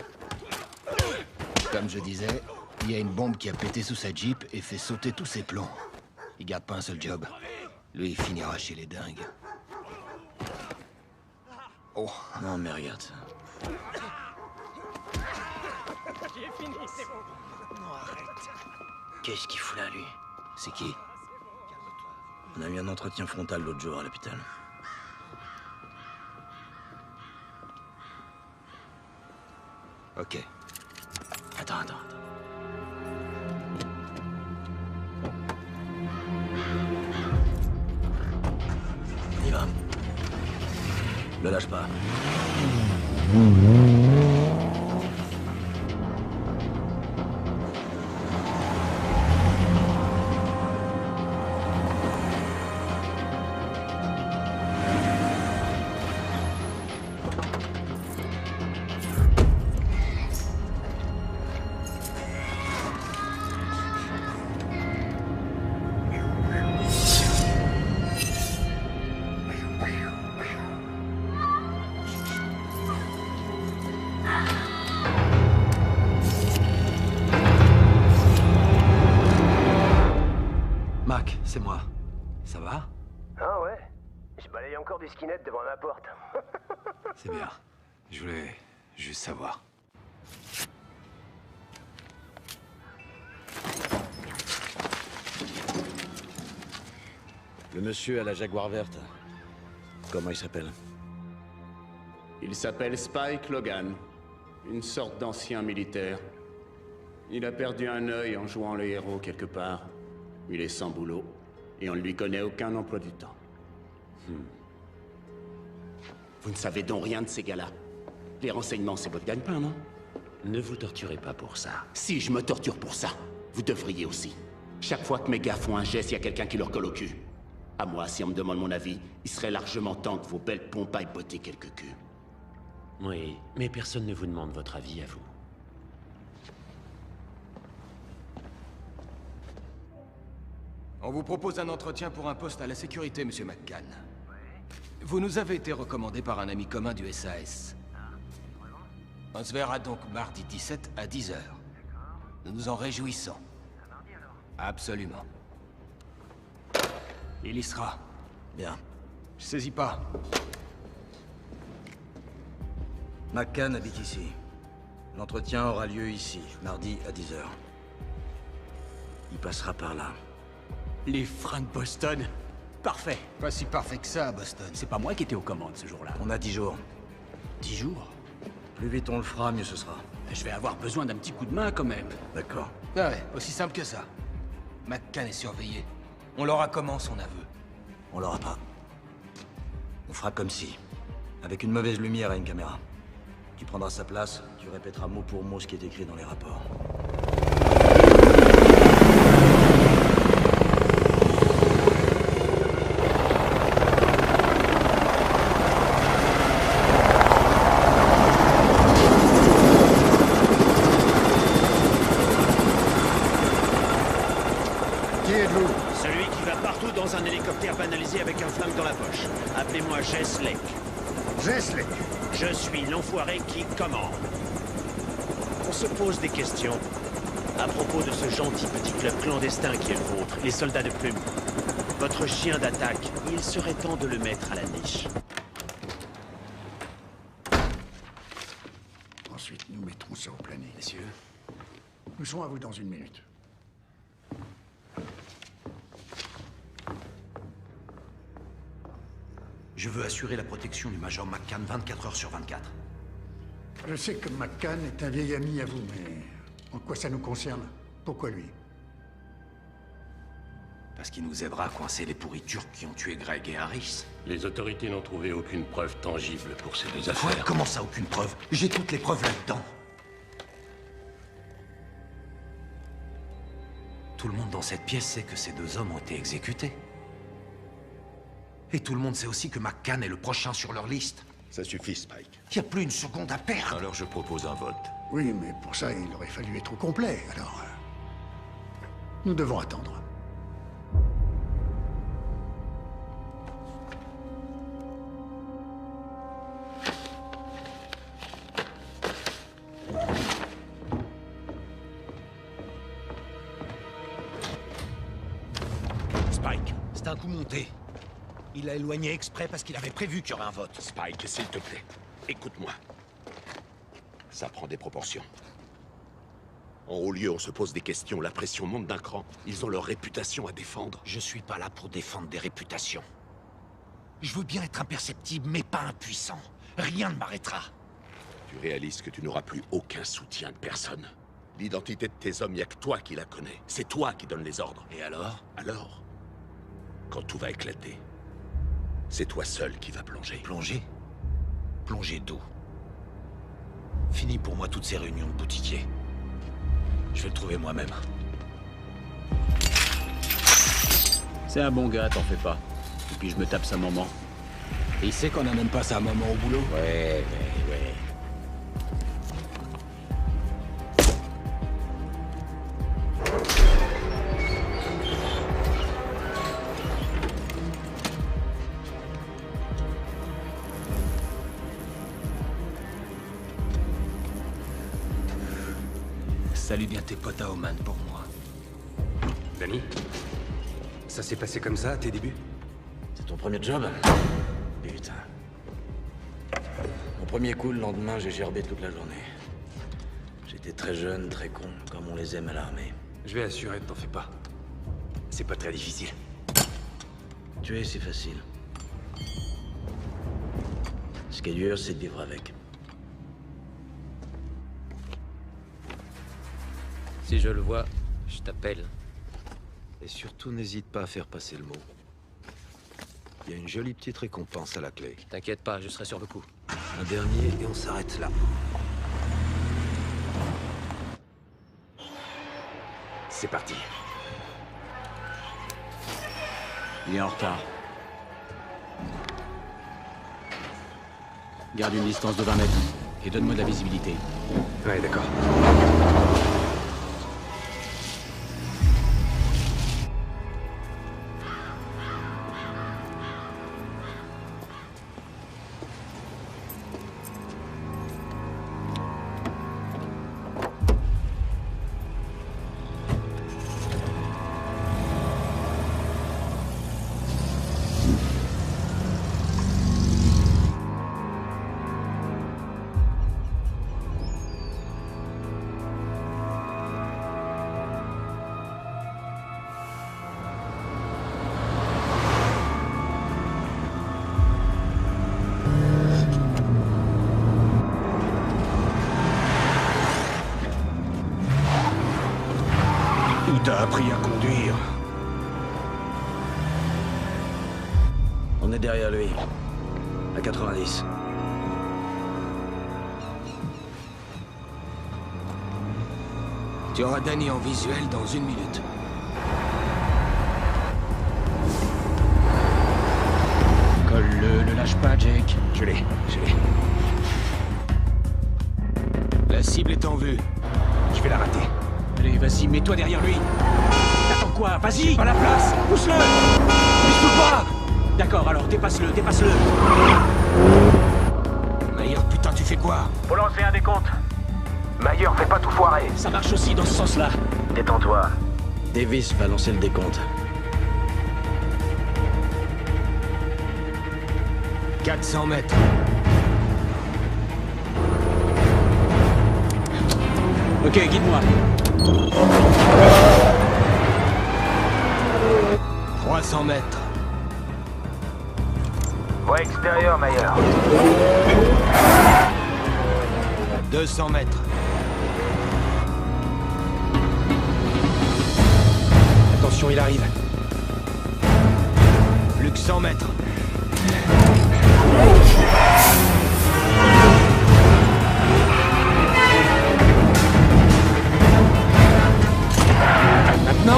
Comme je disais, il y a une bombe qui a pété sous sa Jeep et fait sauter tous ses plombs. Il garde pas un seul job. Lui, il finira chez les dingues. Oh. Non, mais regarde ça. J'ai fini, c'est bon. Non, arrête. Qu'est-ce qu'il fout là, lui? C'est qui? On a eu un entretien frontal l'autre jour à l'hôpital. Ok. Attends. On y va. Le lâche pas. Mac, c'est moi. Ça va? Ah ouais? Je balaye encore du skinhead devant ma porte. C'est bien. Je voulais juste savoir. Le monsieur à la Jaguar verte. Comment il s'appelle? Il s'appelle Spike Logan. Une sorte d'ancien militaire. Il a perdu un œil en jouant le héros quelque part. Il est sans boulot. Et on ne lui connaît aucun emploi du temps. Vous ne savez donc rien de ces gars-là. Les renseignements, c'est votre gagne-pain, non? Ne vous torturez pas pour ça. Si je me torture pour ça, vous devriez aussi. Chaque fois que mes gars font un geste, il y a quelqu'un qui leur colle au cul. À moi, si on me demande mon avis, il serait largement temps que vos belles pompes aillent botter quelques culs. Oui, mais personne ne vous demande votre avis à vous. On vous propose un entretien pour un poste à la sécurité, Monsieur McCann. Vous nous avez été recommandé par un ami commun du SAS. On se verra donc mardi 17 à 10h. Nous nous en réjouissons. Absolument. Il y sera. Bien. Je saisis pas. McCann habite ici. L'entretien aura lieu ici, mardi à 10h. Il passera par là. Les freins de Boston. Parfait. Pas si parfait que ça, Boston. C'est pas moi qui étais aux commandes ce jour-là. On a 10 jours. 10 jours? Plus vite on le fera, mieux ce sera. Je vais avoir besoin d'un petit coup de main quand même. D'accord. Ah ouais, aussi simple que ça. McCann est surveillé. On l'aura comment, son aveu? On l'aura pas. On fera comme si. Avec une mauvaise lumière et une caméra. Tu prendras sa place, tu répéteras mot pour mot ce qui est écrit dans les rapports. Celui qui va partout dans un hélicoptère banalisé avec un flingue dans la poche. Appelez-moi Jess Lake. Jess Lake. Je suis l'enfoiré qui commande. On se pose des questions à propos de ce gentil petit club clandestin qui est le vôtre, les soldats de plume. Votre chien d'attaque, il serait temps de le mettre à la niche. Ensuite, nous mettrons ça au planning. Messieurs. Nous serons à vous dans une minute. Je veux assurer la protection du Major McCann 24 heures sur 24. Je sais que McCann est un vieil ami à vous, mais en quoi ça nous concerne? Pourquoi lui? Parce qu'il nous aidera à coincer les pourritures qui ont tué Greg et Harris. Les autorités n'ont trouvé aucune preuve tangible pour ces deux Quoi? affaires. Comment ça, aucune preuve? J'ai toutes les preuves là-dedans. Tout le monde dans cette pièce sait que ces deux hommes ont été exécutés. Et tout le monde sait aussi que McCann est le prochain sur leur liste. Ça suffit, Spike. Il n'y a plus une seconde à perdre. Alors je propose un vote. Oui, mais pour ça, il aurait fallu être au complet, alors... nous devons attendre. Spike, c'est un coup monté. Il l'a éloigné exprès parce qu'il avait prévu qu'il y aurait un vote. Spike, s'il te plaît, écoute-moi. Ça prend des proportions. En haut lieu, on se pose des questions, la pression monte d'un cran. Ils ont leur réputation à défendre. Je suis pas là pour défendre des réputations. Je veux bien être imperceptible, mais pas impuissant. Rien ne m'arrêtera. Tu réalises que tu n'auras plus aucun soutien de personne. L'identité de tes hommes, il n'y a que toi qui la connais. C'est toi qui donnes les ordres. Et alors? Alors, quand tout va éclater, c'est toi seul qui vas plonger. Plonger? Plonger d'où? Fini pour moi toutes ces réunions de boutiquiers. Je vais le trouver moi-même. C'est un bon gars, t'en fais pas. Et puis je me tape sa maman. Et il sait qu'on a même pas sa maman au boulot. Ouais. Salut bien tes potes à Oman pour moi. Danny, ça s'est passé comme ça à tes débuts? C'est ton premier job? Putain. Mon premier coup, le lendemain, j'ai gerbé toute la journée. J'étais très jeune, très con, comme on les aime à l'armée. Je vais assurer, t'en fais pas. C'est pas très difficile. Tuer, c'est facile. Ce qui est dur, c'est de vivre avec. Si je le vois, je t'appelle. Et surtout, n'hésite pas à faire passer le mot. Il y a une jolie petite récompense à la clé. T'inquiète pas, je serai sur le coup. Un dernier et on s'arrête là. C'est parti. Il est en retard. Garde une distance de 20 mètres et donne-moi de la visibilité. Ouais, d'accord. T'as appris à conduire. On est derrière lui. À 90. Tu auras Danny en visuel dans 1 minute. Colle-le, ne lâche pas, Jake. Je l'ai. La cible est en vue. Je vais la rater. Allez, vas-y, mets-toi derrière lui. T'attends quoi? Vas-y. J'ai pas la place. Pousse-le. Pousse pas. D'accord, alors dépasse-le. Mayer, putain, tu fais quoi? Faut lancer un décompte. Mayer, fais pas tout foirer. Ça marche aussi dans ce sens-là. Détends-toi. Davis va lancer le décompte. 400 mètres. Ok, guide-moi. 300 mètres. Voie extérieure, Mayer. 200 mètres. Attention, il arrive. Plus que 100 mètres.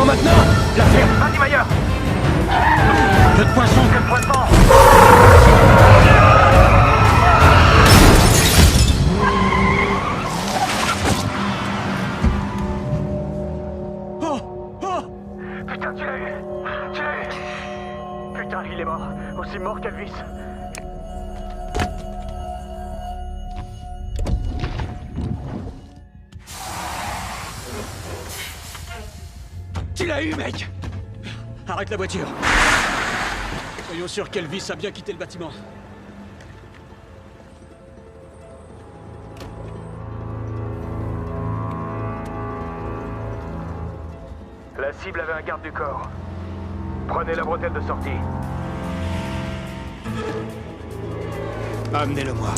Maintenant la ferme. Vas-y, Mayer. Peu de poisson. Putain, tu l'as eu. Putain, il est mort. Aussi mort qu'Elvis. Tu l'as eu, mec. Arrête la voiture. Soyons sûrs qu'Elvis a bien quitté le bâtiment. La cible avait un garde du corps. Prenez la bretelle de sortie. Amenez-le-moi.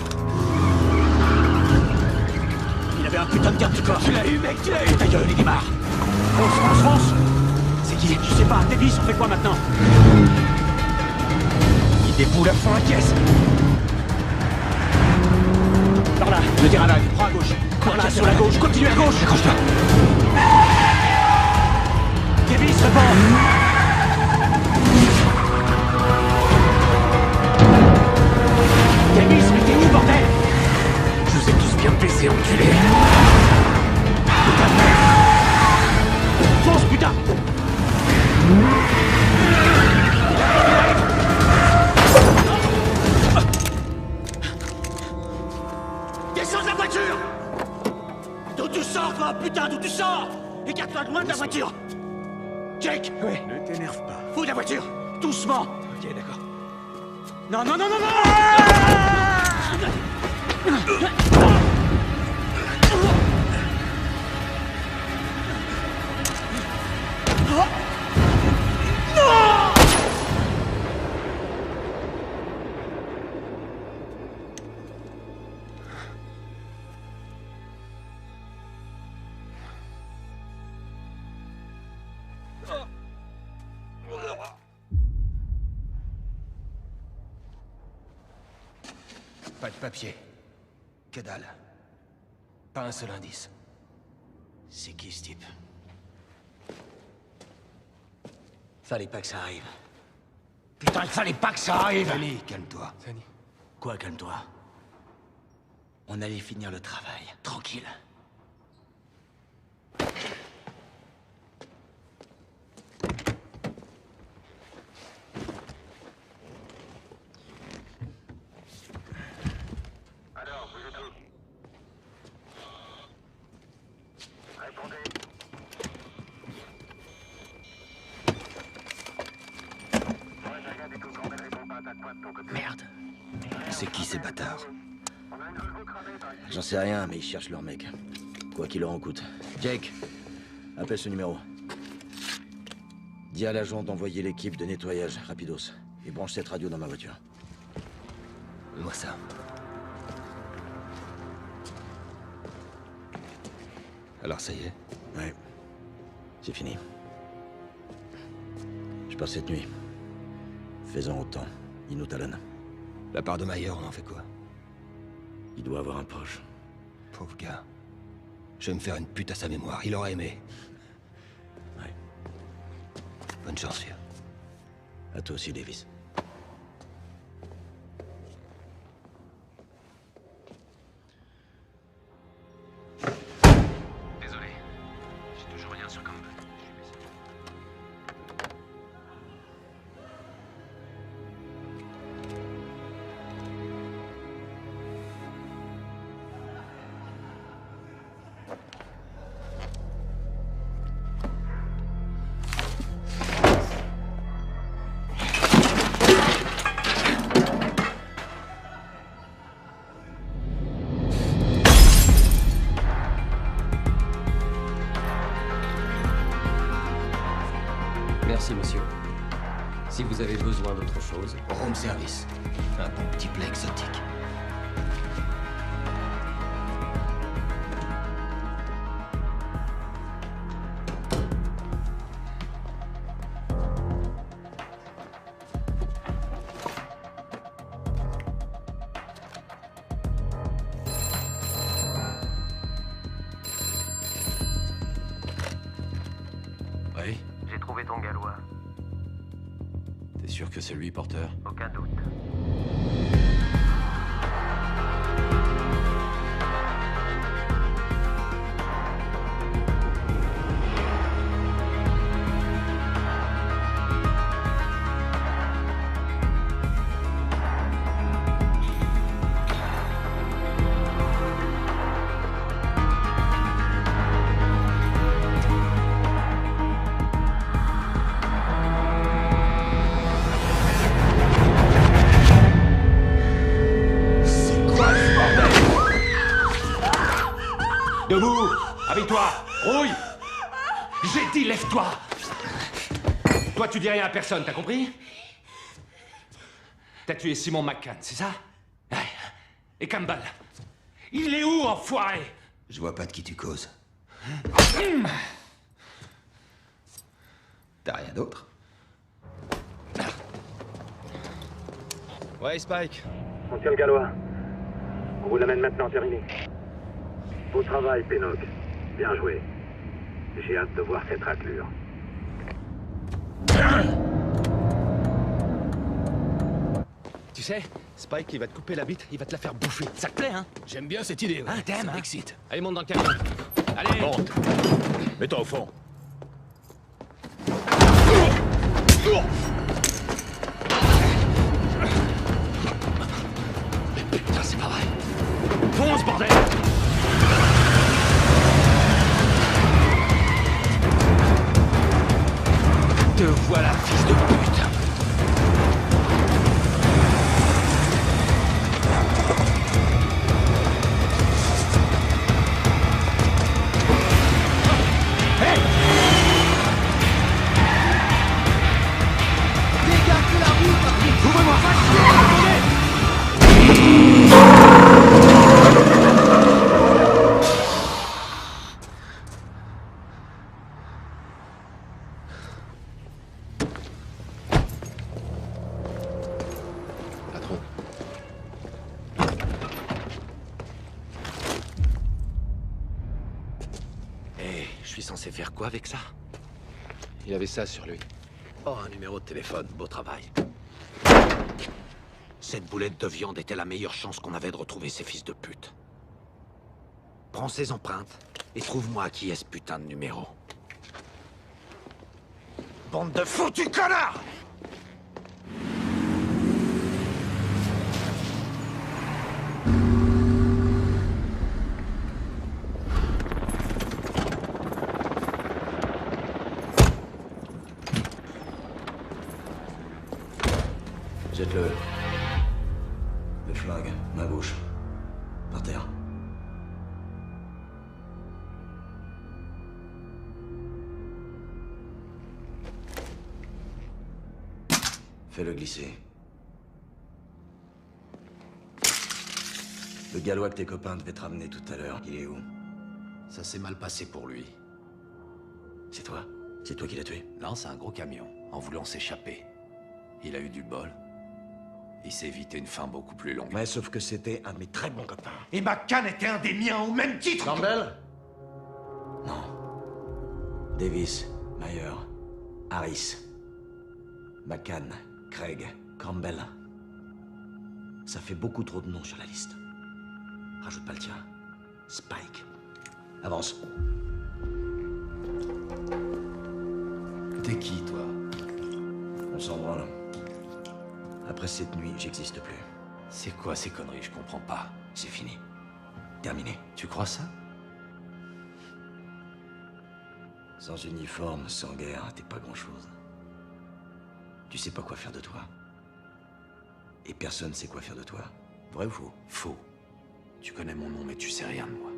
Il avait un putain de garde du corps. Tu l'as eu, mec, tu l'as eu. Ta gueule, il démarre. Fonce. C'est qui? Je sais pas. Davis, on fait quoi maintenant? Il déboule à fond la caisse. Par là, le terrain là, prends à gauche. Par là, sur la gauche, continue à gauche. Accroche-toi. Davis, réponds. Davis, mais t'es où, bordel? Je vous ai tous bien baisés, enculés. Putain de merde. Fonce, putain. Descends de la voiture. D'où tu sors, toi, putain, d'où tu sors? Écarte-toi loin de la voiture. Jake. Ouais, ne t'énerve pas. Fous de la voiture. Doucement. Ok, d'accord. Non. Pas de papier. Que dalle. Pas un seul indice. C'est qui ce type? Fallait pas que ça arrive. Putain, il fallait pas que ça arrive! Danny, calme-toi. Danny. Quoi, calme-toi? On allait finir le travail. Tranquille. Alors, vous êtes où? Répondez. Merde. C'est qui ces bâtards? J'en sais rien, mais ils cherchent leur mec. Quoi qu'il leur en coûte. Jake, appelle ce numéro. Dis à l'agent d'envoyer l'équipe de nettoyage, rapidos. Et branche cette radio dans ma voiture. Moi ça. Alors ça y est? Ouais. C'est fini. Je pars cette nuit. Fais-en autant. Inu Talon. La part de Mayer, on en fait quoi? Il doit avoir un proche. Pauvre gars. Je vais me faire une pute à sa mémoire. Il aurait aimé. Ouais. Bonne chance, vieux. À toi aussi, Davis. Désolé. J'ai toujours rien sur Campbell. Merci, monsieur. Si vous avez besoin d'autre chose... Room service. Un bon petit plat exotique. Oui? J'ai trouvé ton gallois. T'es sûr que c'est lui, Porter? Aucun doute. Debout! Habille-toi! Rouille! J'ai dit lève-toi! Toi, tu dis rien à personne, t'as compris? T'as tué Simon McCann, c'est ça? Ouais. Et Campbell? Il est où, enfoiré? Je vois pas de qui tu causes. T'as rien d'autre? Ouais, Spike. On tient le gallois. On vous l'amène maintenant terminé. Beau travail, Pennock. Bien joué. J'ai hâte de voir cette raclure. Tu sais, Spike, il va te couper la bite, il va te la faire bouffer. Ça te plaît, hein? J'aime bien cette idée, ouais. Hein, t'aimes, Ça hein? m'excite. Allez, monte dans le camion. Allez! Monte. Mets-toi au fond. Putain, c'est pas vrai. Fonce, bordel! Te voilà, fils de pute! Dégagez la route! Ouvrez-moi! suis censé faire quoi avec ça? Il avait ça sur lui. Oh, un numéro de téléphone, beau travail. Cette boulette de viande était la meilleure chance qu'on avait de retrouver ces fils de pute. Prends ces empreintes et trouve-moi qui est ce putain de numéro. Bande de foutus connards! Jette-le. Le flingue, main gauche. Par terre. Fais-le glisser. Le gallois que tes copains devaient te ramener tout à l'heure, il est où? Ça s'est mal passé pour lui. C'est toi? C'est toi qui l'as tué? Non, c'est un gros camion, en voulant s'échapper. Il a eu du bol. Il s'est évité une fin beaucoup plus longue. Ouais, sauf que c'était un de mes très bons copains. Et McCann était un des miens au même titre. Campbell? Non. Davis, Meyer, Harris, McCann, Craig, Campbell. Ça fait beaucoup trop de noms sur la liste. Rajoute pas le tien. Spike. Avance. T'es qui, toi? On s'en branle. Après cette nuit, j'existe plus. C'est quoi ces conneries? Je comprends pas. C'est fini. Terminé. Tu crois ça? Sans uniforme, sans guerre, t'es pas grand-chose. Tu sais pas quoi faire de toi. Et personne sait quoi faire de toi. Vrai ou faux? Faux. Tu connais mon nom, mais tu sais rien de moi.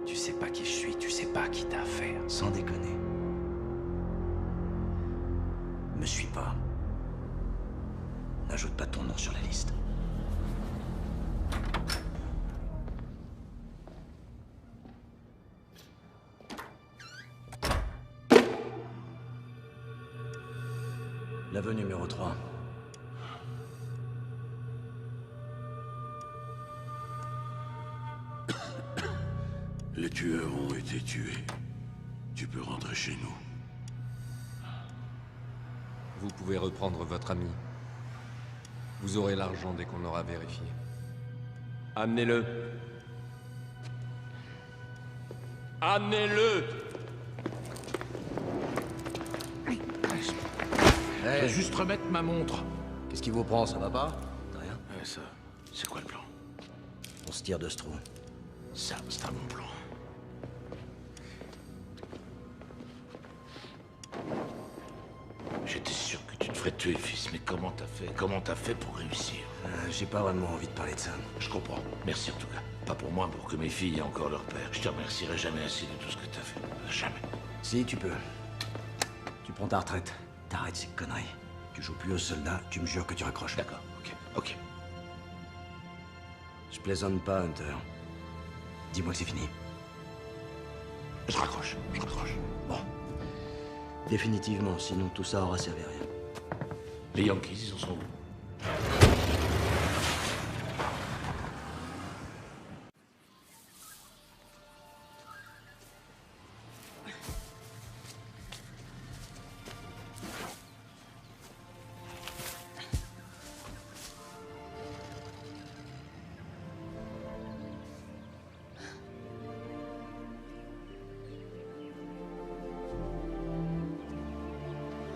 Tu sais pas qui je suis, tu sais pas à qui t'as affaire. Sans déconner. Me suis pas. N'ajoute pas ton nom sur la liste. L'aveu numéro 3. Les tueurs ont été tués. Tu peux rentrer chez nous. Vous pouvez reprendre votre ami. Vous aurez l'argent dès qu'on aura vérifié. Amenez-le. Amenez-le! Je vais juste remettre ma montre. Qu'est-ce qui vous prend, ça va pas? Rien. Ça, c'est quoi le plan? On se tire de ce trou. Ça, c'est un bon plan. J'étais sûr que tu te ferais tuer, fils, mais comment t'as fait? Comment t'as fait pour réussir? J'ai pas vraiment envie de parler de ça. Je comprends. Merci en tout cas. Pas pour moi, pour que mes filles aient encore leur père. Je te remercierai jamais assez de tout ce que t'as fait. Jamais. Si, tu peux. Tu prends ta retraite. T'arrêtes ces conneries. Tu joues plus aux soldats, tu me jures que tu raccroches. D'accord, ok. Je plaisante pas, Hunter. Dis-moi que c'est fini. Je raccroche. Bon. Définitivement, sinon tout ça aura servi à rien. Les Yankees, ils en sont où?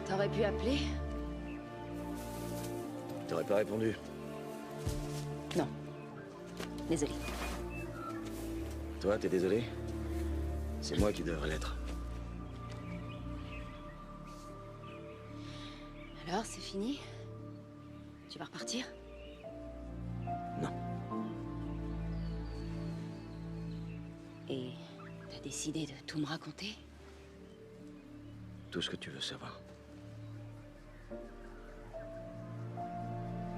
T'aurais pu appeler? T'aurais pas répondu. Non. Désolé. Toi, t'es désolé? C'est moi qui devrais l'être. Alors, c'est fini? Tu vas repartir? Non. Et t'as décidé de tout me raconter? Tout ce que tu veux savoir.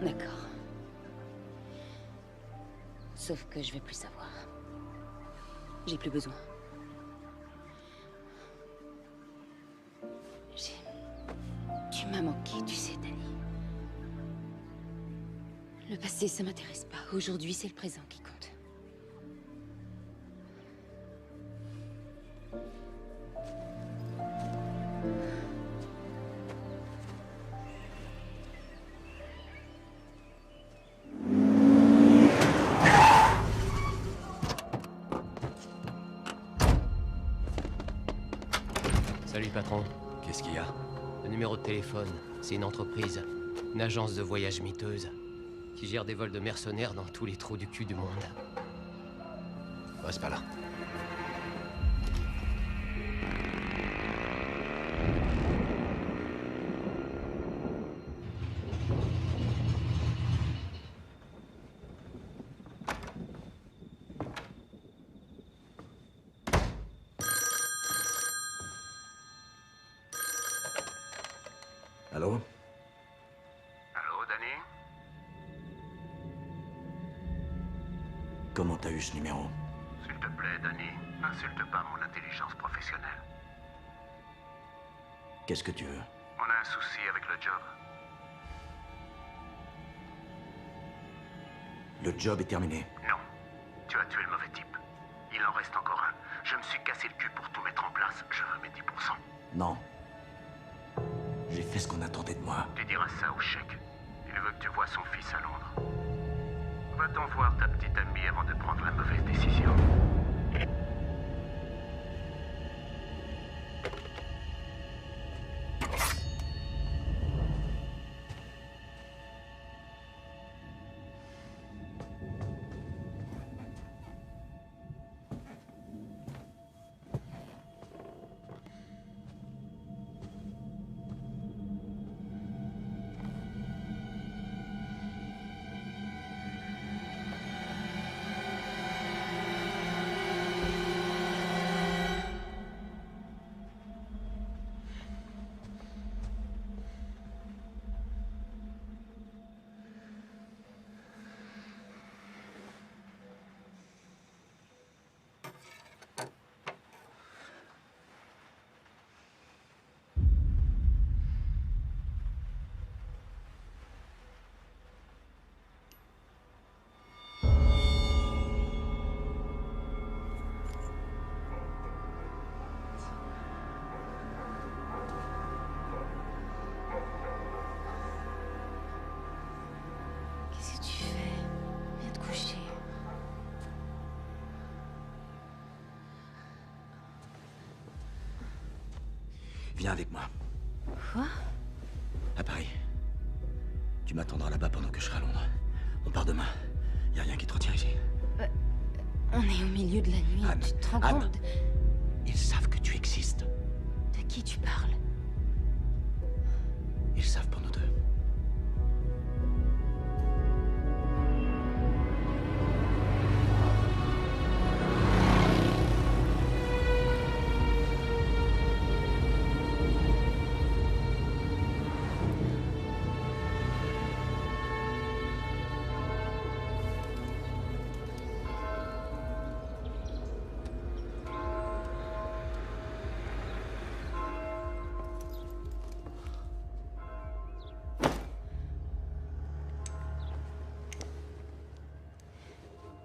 D'accord. Sauf que je vais plus savoir. J'ai plus besoin. Tu m'as manqué, tu sais, Danny. Le passé, ça m'intéresse pas. Aujourd'hui, c'est le présent qui compte. Salut, patron. Qu'est-ce qu'il y a? Le numéro de téléphone, c'est une entreprise. Une agence de voyage miteuse. Qui gère des vols de mercenaires dans tous les trous du cul du monde. Reste pas là. Allô? Allô, Danny? Comment t'as eu ce numéro? S'il te plaît, Danny, n'insulte pas mon intelligence professionnelle. Qu'est-ce que tu veux? On a un souci avec le job. Le job est terminé. Non. Tu as tué le mauvais type. Il en reste encore un. Je me suis cassé le cul pour tout mettre en place. Je veux mes 10%. Non. J'ai fait ce qu'on attendait de moi. Tu diras ça au chèque. Il veut que tu vois son fils à Londres. Va-t'en voir ta petite amie avant de prendre la mauvaise décision. Viens avec moi. Quoi? À Paris. Tu m'attendras là-bas pendant que je serai à Londres. On part demain. Y a rien qui te retient ici. On est au milieu de la nuit, Anne, tu te rends Anne. compte? Ils savent que tu existes. De qui tu parles? Ils savent pour nous deux.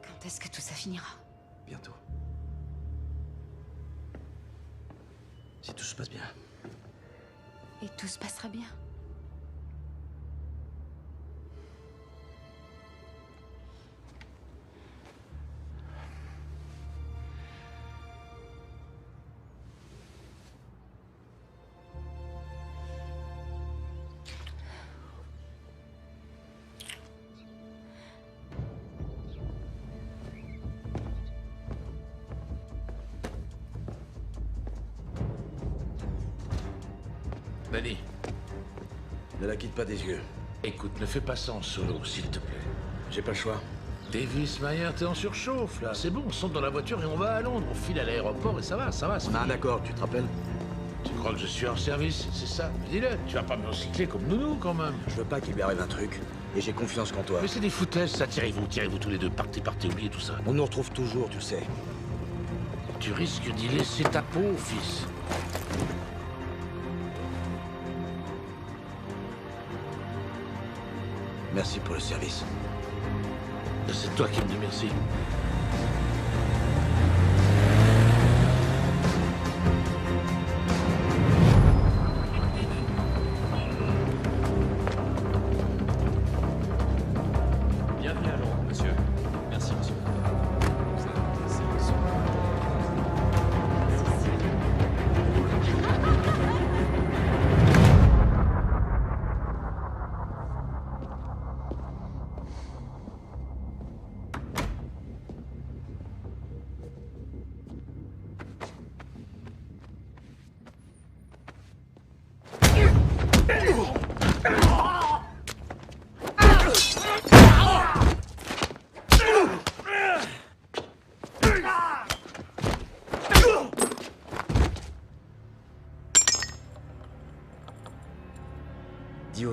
Quand est-ce que tout ça finira? Bientôt. Si tout se passe bien. Et tout se passera bien. Danny, Ne la quitte pas des yeux. écoute, ne fais pas ça en solo, s'il te plaît. J'ai pas le choix. Davis, Mayer, t'es en surchauffe, là. C'est bon, on saute dans la voiture et on va à Londres. On file à l'aéroport et ça va, c'est On a un fini. accord, tu te rappelles? Tu crois que je suis hors service, c'est ça? Dis-le, tu vas pas me recycler comme nounou, quand même. Je veux pas qu'il lui arrive un truc. Et j'ai confiance qu'en toi. Mais c'est des foutaises, ça. Tirez-vous tous les deux. Partez, oubliez tout ça. On nous retrouve toujours, tu sais. Tu risques d'y laisser ta peau, fils. Merci pour le service. C'est toi qui me dis merci. Bienvenue à Londres, monsieur. Merci, monsieur. Vous êtes excellent.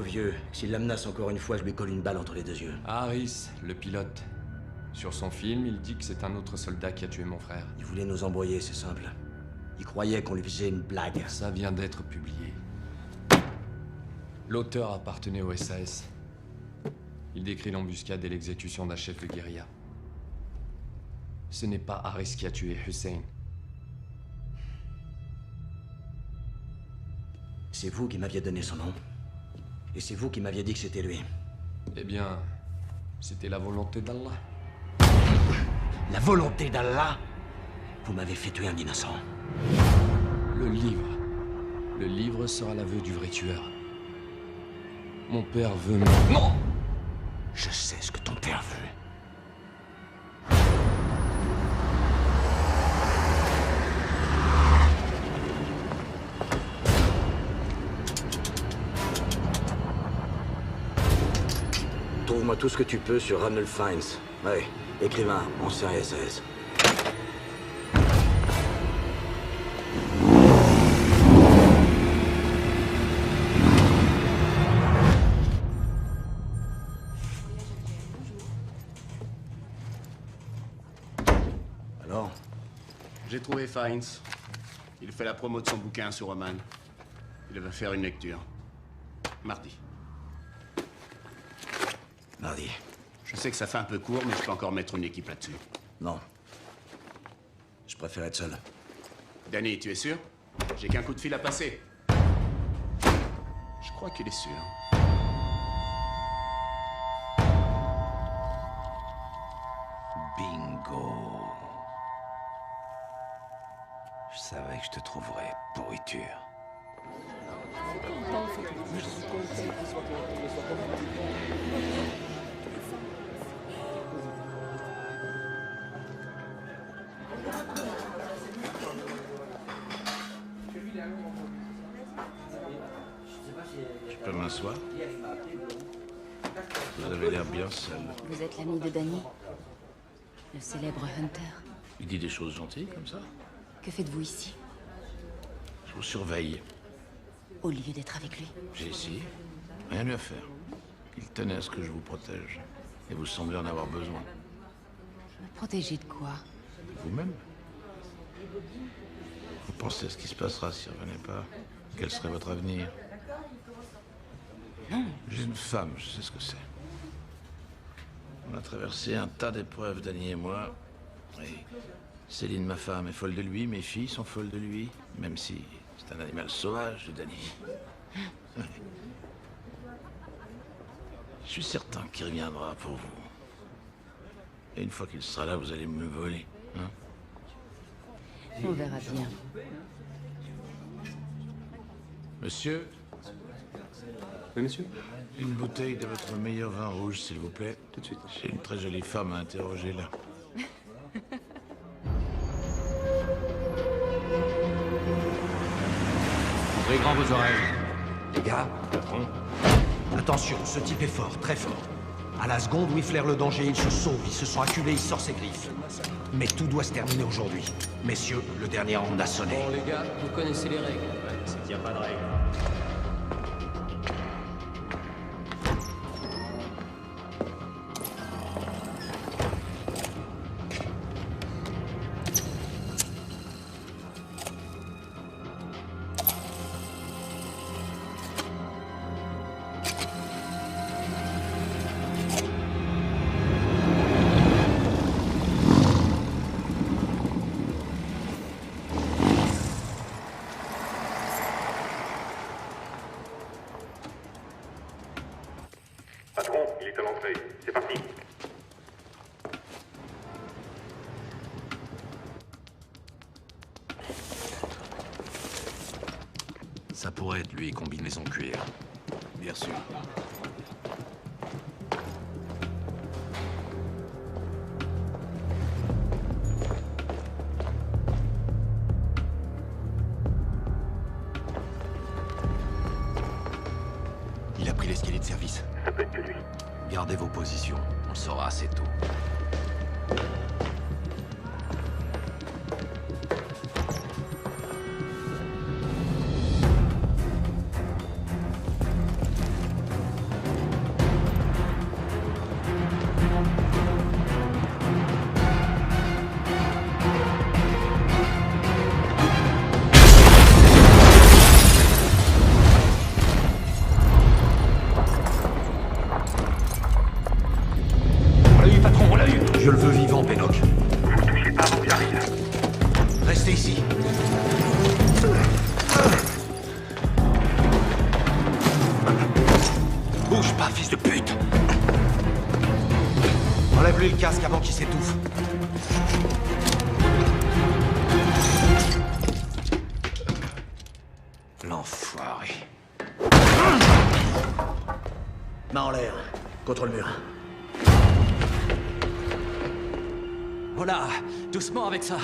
vieux. S'il la menace encore une fois, je lui colle une balle entre les 2 yeux. Harris, le pilote. Sur son film, il dit que c'est un autre soldat qui a tué mon frère. Il voulait nous embrouiller, c'est simple. Il croyait qu'on lui faisait une blague. Ça vient d'être publié. L'auteur appartenait au SAS. Il décrit l'embuscade et l'exécution d'un chef de guérilla. Ce n'est pas Harris qui a tué Hussein. C'est vous qui m'aviez donné son nom. Et c'est vous qui m'aviez dit que c'était lui. Eh bien, c'était la volonté d'Allah. La volonté d'Allah? Vous m'avez fait tuer un innocent. Le livre. Le livre sera l'aveu du vrai tueur. Mon père veut... Non! Je sais ce que ton père veut. Trouve-moi tout ce que tu peux sur Ranulph Fiennes. Ouais, écrivain, ancien SAS. Alors? J'ai trouvé Fiennes. Il fait la promo de son bouquin sur Oman. Il va faire une lecture. Mardi. Mardi. Je sais que ça fait un peu court, mais je peux encore mettre une équipe là-dessus. Non. Je préfère être seul. Danny, tu es sûr? J'ai qu'un coup de fil à passer. Je crois qu'il est sûr. Bingo. Je savais que je te trouverais, pourriture. Je peux m'asseoir? Vous avez l'air bien seul. Vous êtes l'ami de Danny? Le célèbre Hunter? Il dit des choses gentilles comme ça? Que faites-vous ici? Je vous surveille. Au lieu d'être avec lui? J'ai essayé. Rien lui à faire. Il tenait à ce que je vous protège. Et vous semblez en avoir besoin. Me protéger de quoi? Vous-même? Vous pensez à ce qui se passera s'il ne revenait pas? Quel serait votre avenir? Non. J'ai une femme, je sais ce que c'est. On a traversé un tas d'épreuves, Danny et moi. Et Céline, ma femme, est folle de lui, mes filles sont folles de lui, même si c'est un animal sauvage, le Danny. Je suis certain qu'il reviendra pour vous. Et une fois qu'il sera là, vous allez me le voler, hein? On verra bien. Monsieur? Oui, monsieur? Une bouteille de votre meilleur vin rouge, s'il vous plaît. Tout de suite. J'ai une très jolie femme à interroger, là. Ouvrez grand vos oreilles. Les gars, attention, ce type est fort, très fort. À la seconde où il flaire le danger, il se sauve, il se sent acculé, il sort ses griffes. Mais tout doit se terminer aujourd'hui. Messieurs, le dernier round a sonné. Bon, les gars, vous connaissez les règles. C'est qu'il n'y a pas de règles. Patron, il est à l'entrée. C'est parti. Ça pourrait être lui, combinaison cuir. Bien sûr. Il a pris l'escalier de service. Ça peut être que lui. Gardez vos positions. On le saura assez tôt. J'arrive. Restez ici. Bouge pas, fils de pute! Enlève-lui le casque avant qu'il s'étouffe. L'enfoiré. Main en l'air, contre le mur. Voilà, doucement avec ça.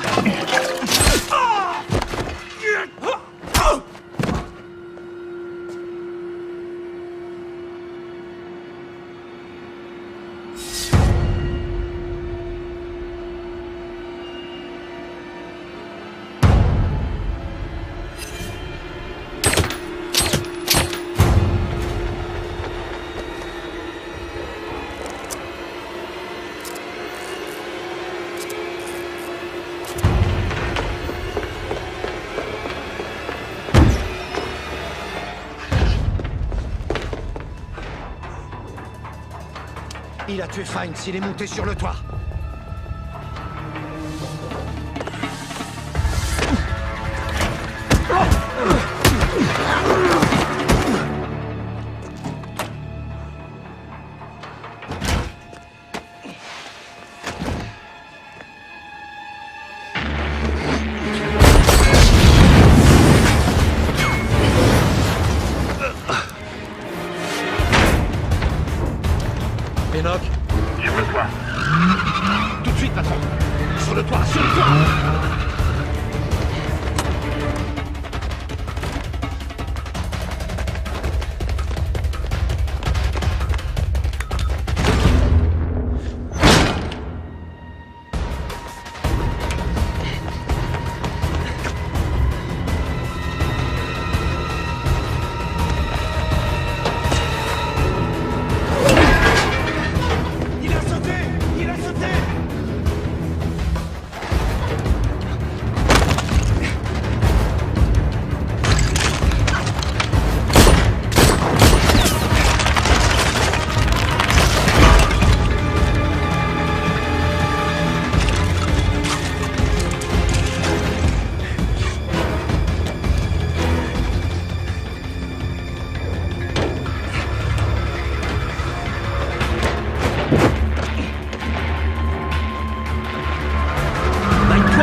Il a tué Fiennes, il est monté sur le toit. Enoch? Sur le toit. Tout de suite, patron. Sur le toit, sur le toit!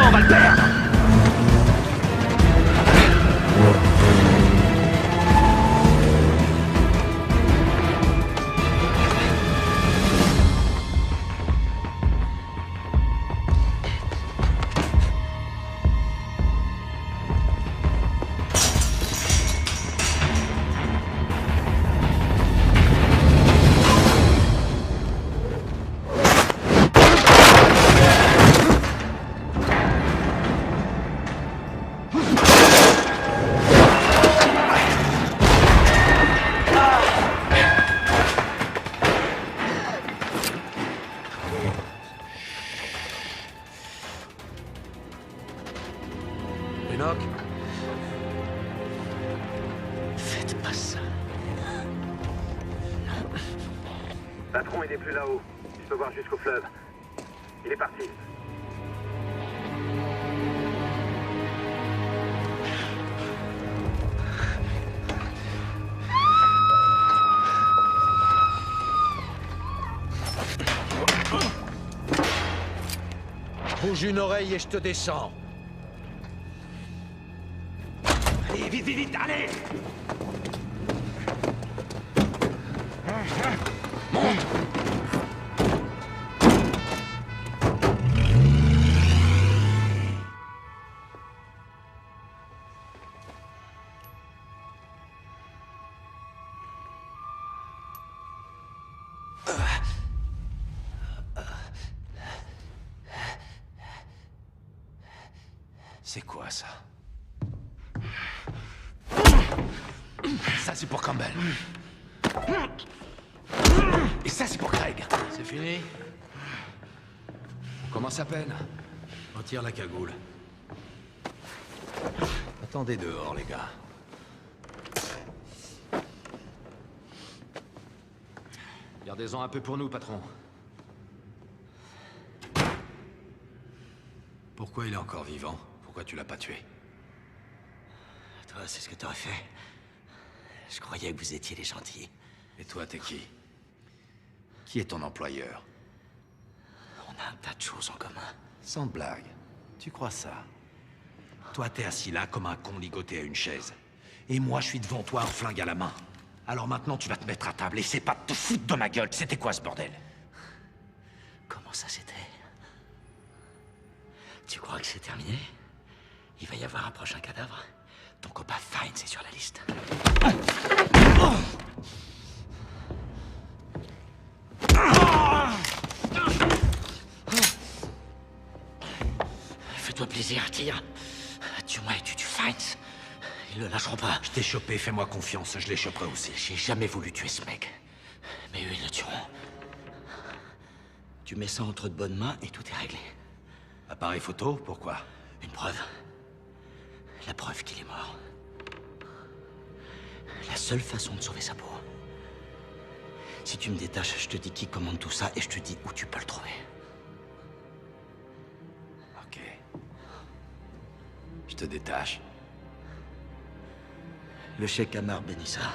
On va le perdre! Enoch? Faites pas ça. Patron, il n'est plus là-haut. Je peux voir jusqu'au fleuve. Il est parti. Bouge une oreille et je te descends. Allez, vite, vite, vite, allez! Monte! C'est quoi ça? Ça c'est pour Campbell. Et ça c'est pour Craig. C'est fini? On commence à peine. Retire la cagoule. Attendez dehors, les gars. Gardez-en un peu pour nous, patron. Pourquoi il est encore vivant? Pourquoi tu l'as pas tué? Toi, c'est ce que t'aurais fait. Je croyais que vous étiez les gentils. Et toi, t'es qui? Qui est ton employeur? On a un tas de choses en commun. Sans blague. Tu crois ça? Toi, t'es assis là comme un con ligoté à une chaise. Et moi, je suis devant toi, un flingue à la main. Alors maintenant, tu vas te mettre à table et c'est pas de te foutre de ma gueule. C'était quoi ce bordel? Comment ça c'était? Tu crois que c'est terminé? Il va y avoir un prochain cadavre. Ton copain Fine, c'est sur la liste. Fais-toi plaisir, tire. Tue-moi et tue Fine. Ils le lâcheront pas. Je t'ai chopé, fais-moi confiance, je les choperai aussi. J'ai jamais voulu tuer ce mec. Mais eux, ils le tueront. Tu mets ça entre de bonnes mains et tout est réglé. Appareil photo, pourquoi? Une preuve. La preuve qu'il est mort. La seule façon de sauver sa peau. Si tu me détaches, je te dis qui commande tout ça et je te dis où tu peux le trouver. Ok. Je te détache. Le chèque Ammar Benissa.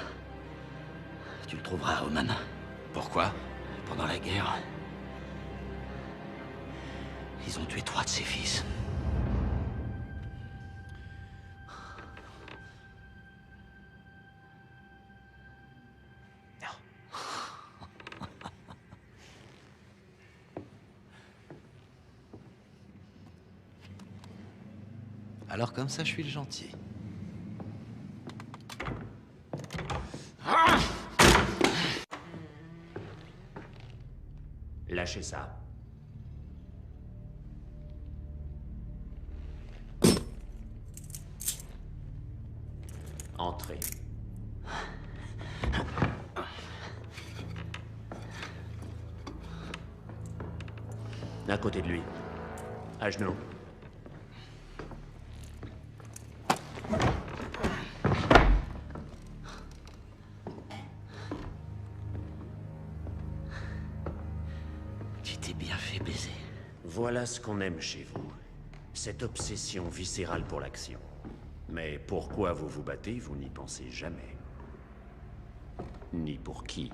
Tu le trouveras à Oman. Pourquoi? Pendant la guerre, ils ont tué 3 de ses fils. Alors comme ça, je suis le gentil. Lâchez ça. Entrez. À côté de lui. À genoux. Tu t'es bien fait baiser. Voilà ce qu'on aime chez vous. Cette obsession viscérale pour l'action. Mais pourquoi vous vous battez, vous n'y pensez jamais. Ni pour qui.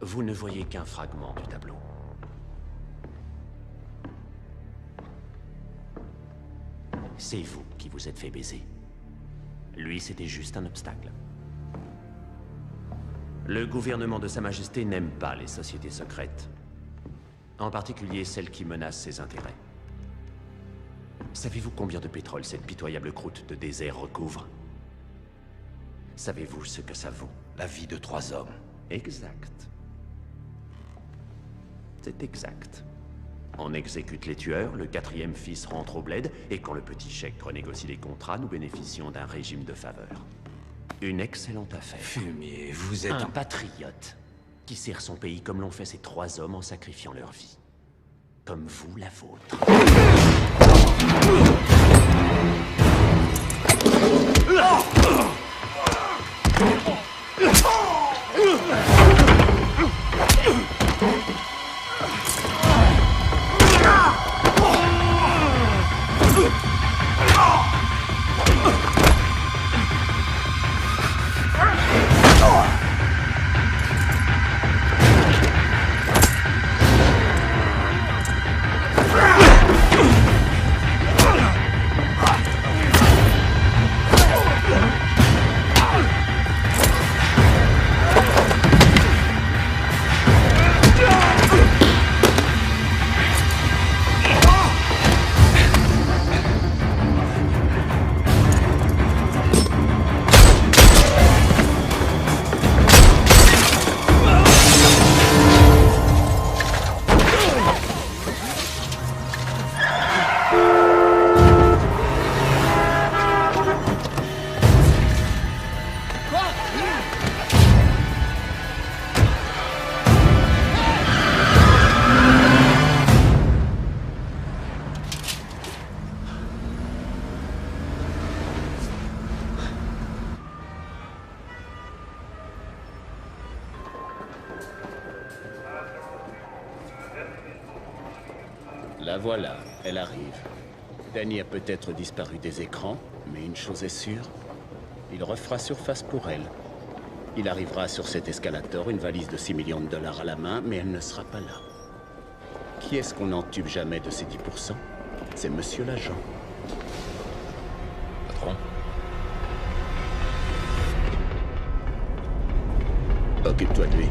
Vous ne voyez qu'un fragment du tableau. C'est vous qui vous êtes fait baiser. Lui, c'était juste un obstacle. Le gouvernement de Sa Majesté n'aime pas les sociétés secrètes. En particulier celles qui menacent ses intérêts. Savez-vous combien de pétrole cette pitoyable croûte de désert recouvre? Savez-vous ce que ça vaut? La vie de 3 hommes. Exact. C'est exact. On exécute les tueurs, le 4e fils rentre au bled, et quand le petit chèque renégocie les contrats, nous bénéficions d'un régime de faveur. Une excellente affaire. Fumier, vous êtes un patriote qui sert son pays comme l'ont fait ces 3 hommes en sacrifiant leur vie. Comme vous, la vôtre. La voilà. Elle arrive. Danny a peut-être disparu des écrans, mais une chose est sûre, il refera surface pour elle. Il arrivera sur cet escalator, une valise de 6 millions de dollars à la main, mais elle ne sera pas là. Qui est-ce qu'on n'entube jamais de ces 10%? C'est monsieur l'agent. Patron? Occupe-toi de lui.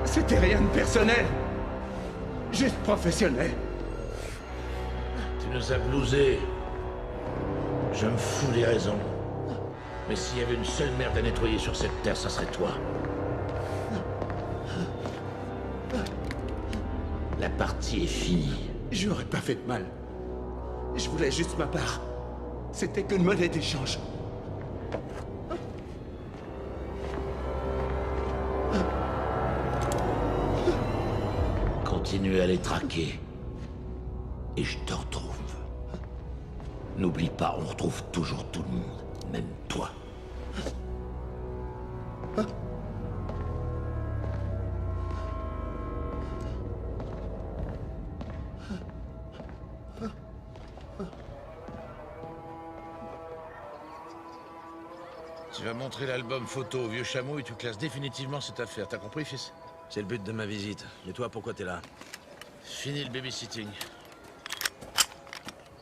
C'était rien de personnel. Juste professionnel. Tu nous as blousés. Je me fous des raisons. Mais s'il y avait une seule merde à nettoyer sur cette terre, ça serait toi. La partie est finie. J'aurais pas fait de mal. Je voulais juste ma part. C'était qu'une monnaie d'échange. Continue à les traquer. Et je te retrouve. N'oublie pas, on retrouve toujours tout le monde. Même toi. Tu vas montrer l'album photo au vieux chameau et tu classes définitivement cette affaire. T'as compris, fils? C'est le but de ma visite. Et toi, pourquoi t'es là? Fini le babysitting.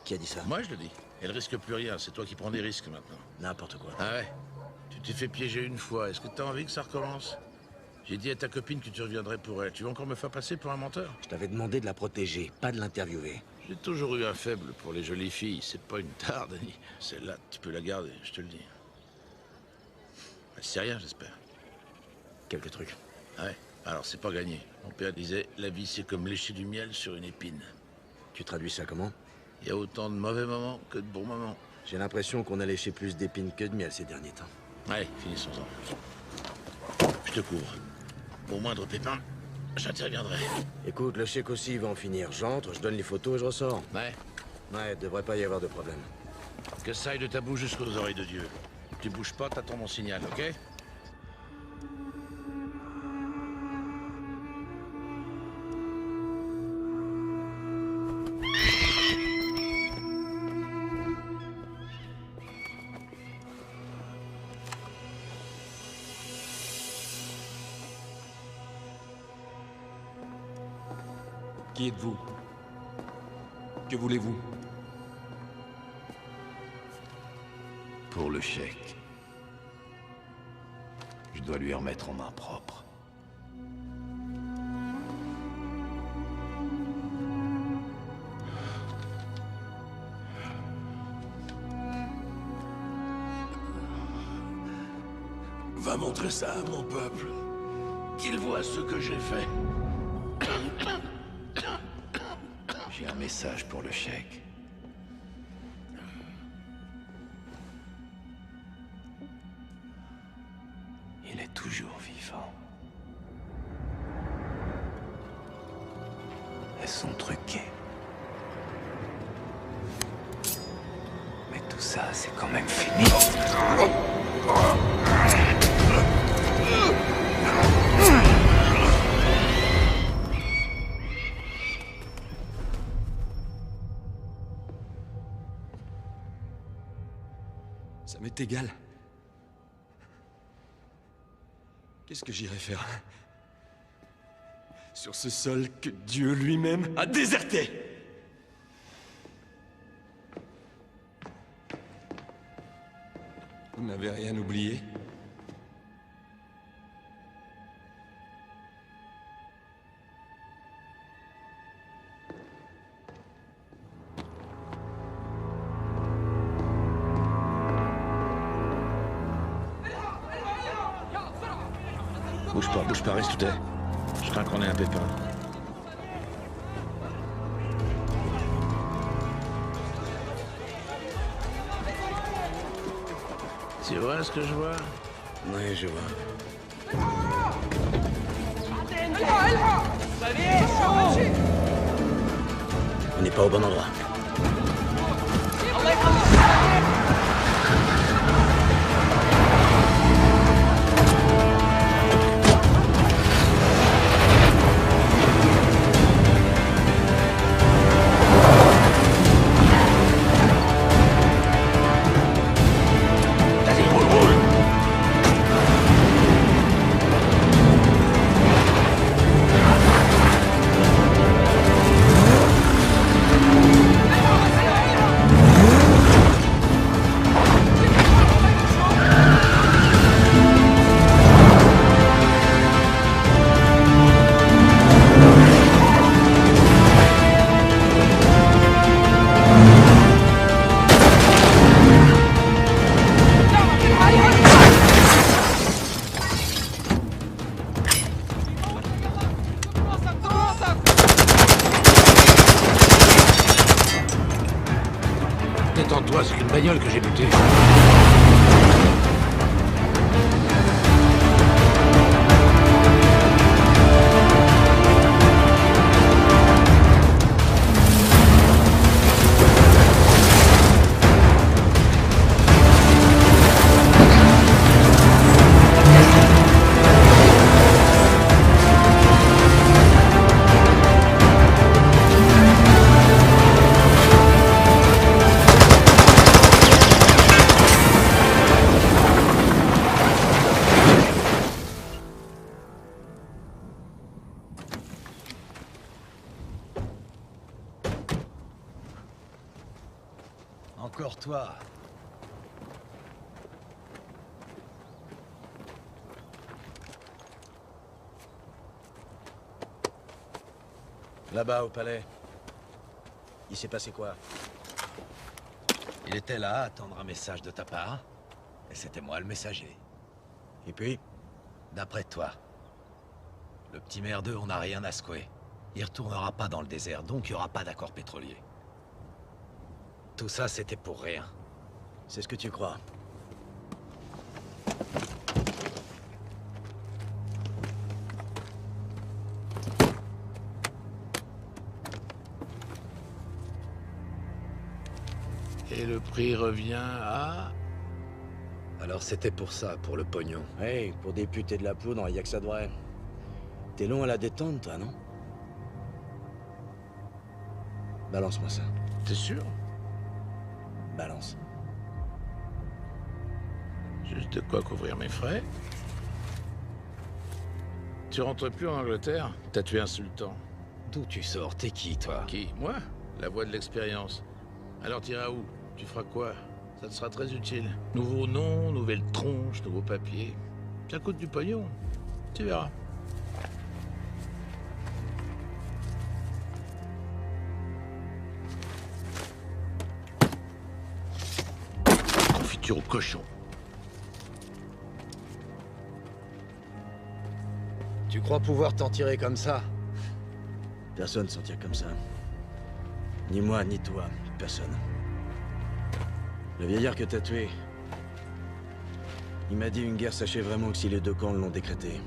Qui a dit ça? Moi, je le dis. Elle risque plus rien. C'est toi qui prends des risques maintenant. N'importe quoi. Ah ouais? Tu t'es fait piéger une fois. Est-ce que t'as envie que ça recommence? J'ai dit à ta copine que tu reviendrais pour elle. Tu veux encore me faire passer pour un menteur? Je t'avais demandé de la protéger, pas de l'interviewer. J'ai toujours eu un faible pour les jolies filles. C'est pas une tare, Danny. Celle-là, tu peux la garder, je te le dis. C'est rien, j'espère. Quelques trucs. Ouais, alors c'est pas gagné. Mon père disait, la vie c'est comme lécher du miel sur une épine. Tu traduis ça comment? Il y a autant de mauvais moments que de bons moments. J'ai l'impression qu'on a léché plus d'épines que de miel ces derniers temps. Ouais, finissons-en. Je te couvre. Au moindre pépin, j'interviendrai. Écoute, le chèque aussi va en finir. J'entre, je donne les photos et je ressors. Ouais. Ouais, devrait pas y avoir de problème. Que ça aille de ta bouche jusqu'aux oreilles de Dieu. Tu bouges pas, t'attends mon signal, ok? Qui êtes-vous? Que voulez-vous? Pour le chèque. Je dois lui remettre en main propre. Va montrer ça à mon peuple. Qu'il voit ce que j'ai fait. J'ai un message pour le chèque. Il est toujours vivant. Elles sont truquées. Mais tout ça, c'est quand même fini. Ça m'est égal. Qu'est-ce que j'irais faire sur ce sol que Dieu lui-même a déserté? Vous n'avez rien oublié? Bouge pas, reste où t'es. Je crains qu'on ait un pépin. Tu vois ce que je vois? Oui, je vois. On n'est pas au bon endroit. Détends-toi, c'est qu'une bagnole que j'ai butée. Encore toi. Là-bas, au palais. Il s'est passé quoi? Il était là à attendre un message de ta part, et c'était moi le messager. Et puis? D'après toi, le petit merdeux, on n'a rien à secouer. Il retournera pas dans le désert, donc il n'y aura pas d'accord pétrolier. Tout ça, c'était pour rien. C'est ce que tu crois. Et le prix revient à... Alors c'était pour ça, pour le pognon. Hey, pour des putes et de la poudre, il y a que ça de vrai. T'es long à la détente, toi, non? Balance-moi ça. T'es sûr? Balance. Juste de quoi couvrir mes frais. Tu rentres plus en Angleterre? T'as tué un sultan. D'où tu sors? T'es qui, toi? Qui? Moi? La voix de l'expérience. Alors t'iras où? Tu feras quoi? Ça te sera très utile. Nouveau nom, nouvelle tronche, nouveau papier. Ça coûte du pognon. Tu verras. Confiture au cochon. Tu crois pouvoir t'en tirer comme ça? Personne s'en tire comme ça. Ni moi, ni toi. Personne. Le vieillard que t'as tué, il m'a dit une guerre s'achève vraiment que si les deux camps l'ont décrétée.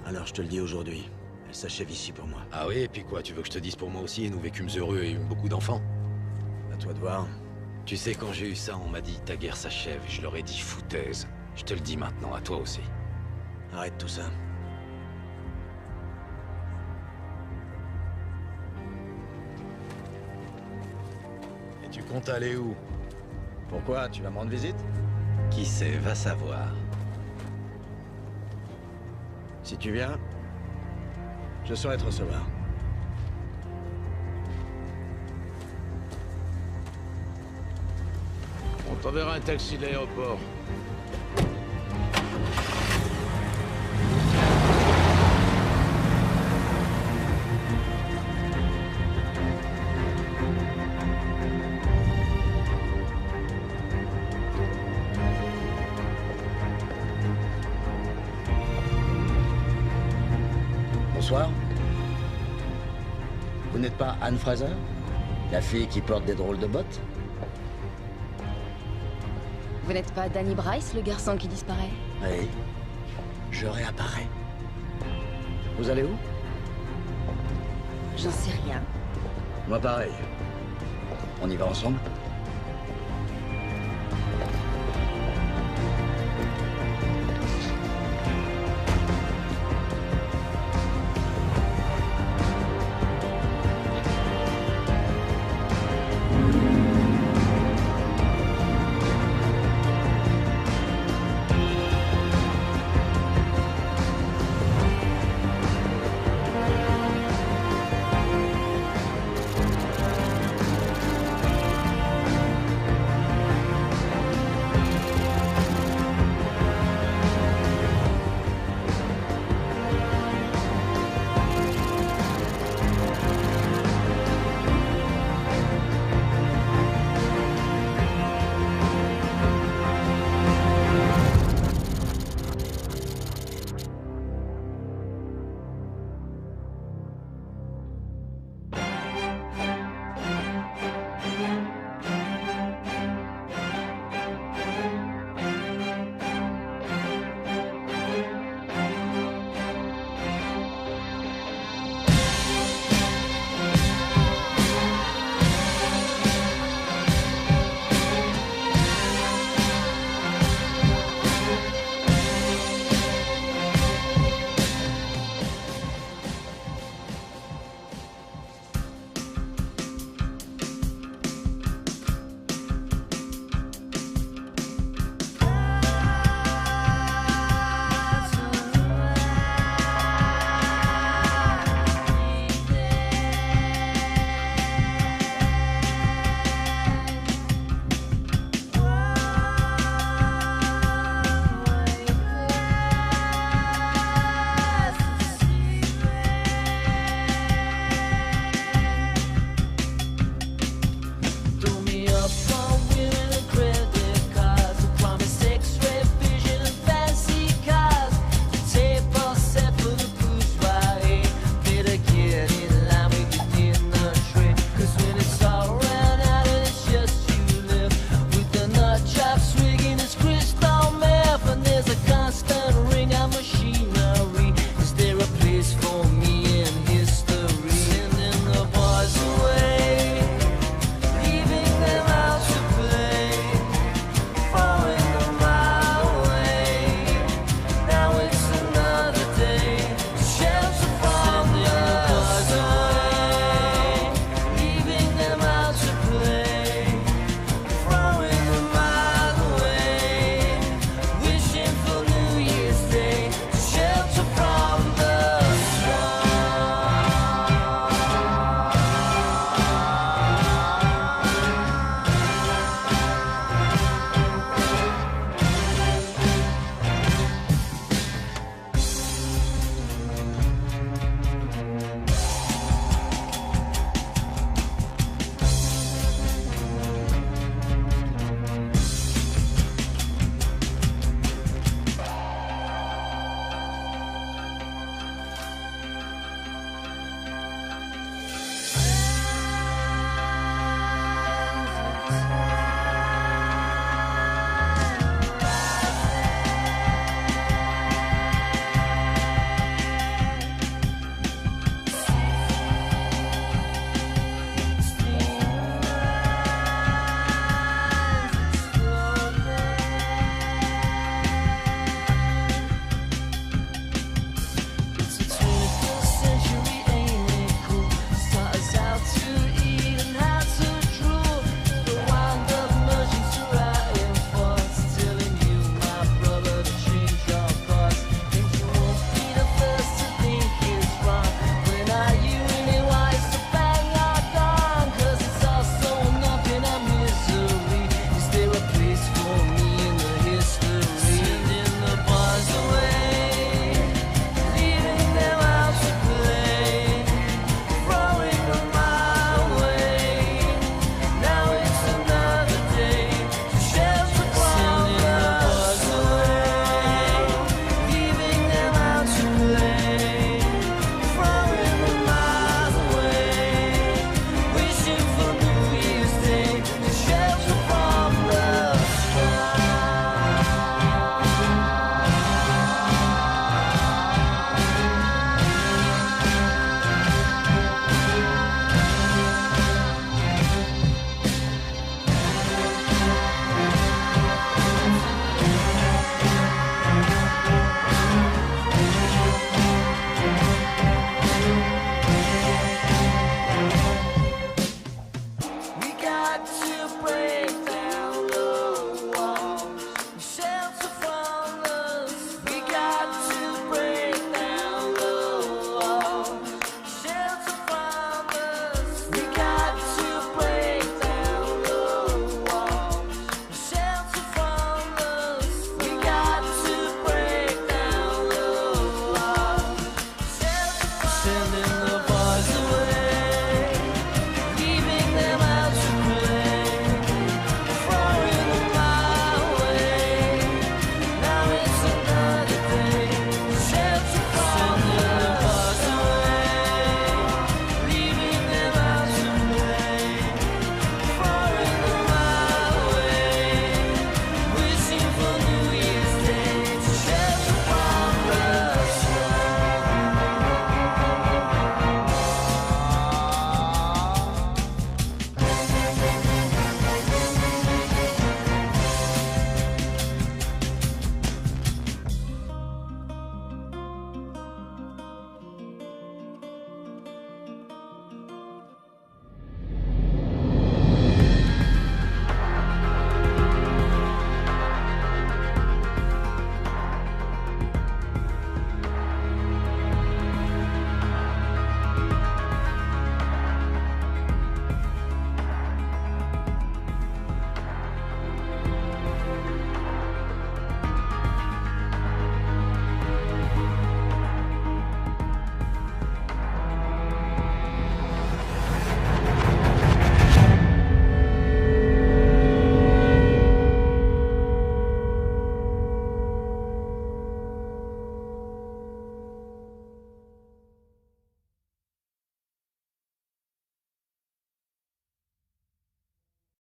Alors je te le dis aujourd'hui, elle s'achève ici pour moi. Ah oui, et puis quoi, tu veux que je te dise pour moi aussi, et nous vécûmes heureux et eûmes beaucoup d'enfants? À toi de voir. Tu sais, quand j'ai eu ça, on m'a dit ta guerre s'achève, et je leur ai dit foutaise. Je te le dis maintenant, à toi aussi. Arrête tout ça. Et tu comptes aller où? Pourquoi? Tu vas me rendre visite? Qui sait, va savoir. Si tu viens, je saurai te recevoir. On t'enverra un taxi de l'aéroport. Bonsoir. Vous n'êtes pas Anne Fraser? La fille qui porte des drôles de bottes? Vous n'êtes pas Danny Bryce, le garçon qui disparaît? Oui. Je réapparais. Vous allez où? J'en sais rien. Moi pareil. On y va ensemble? Throw me up, I will.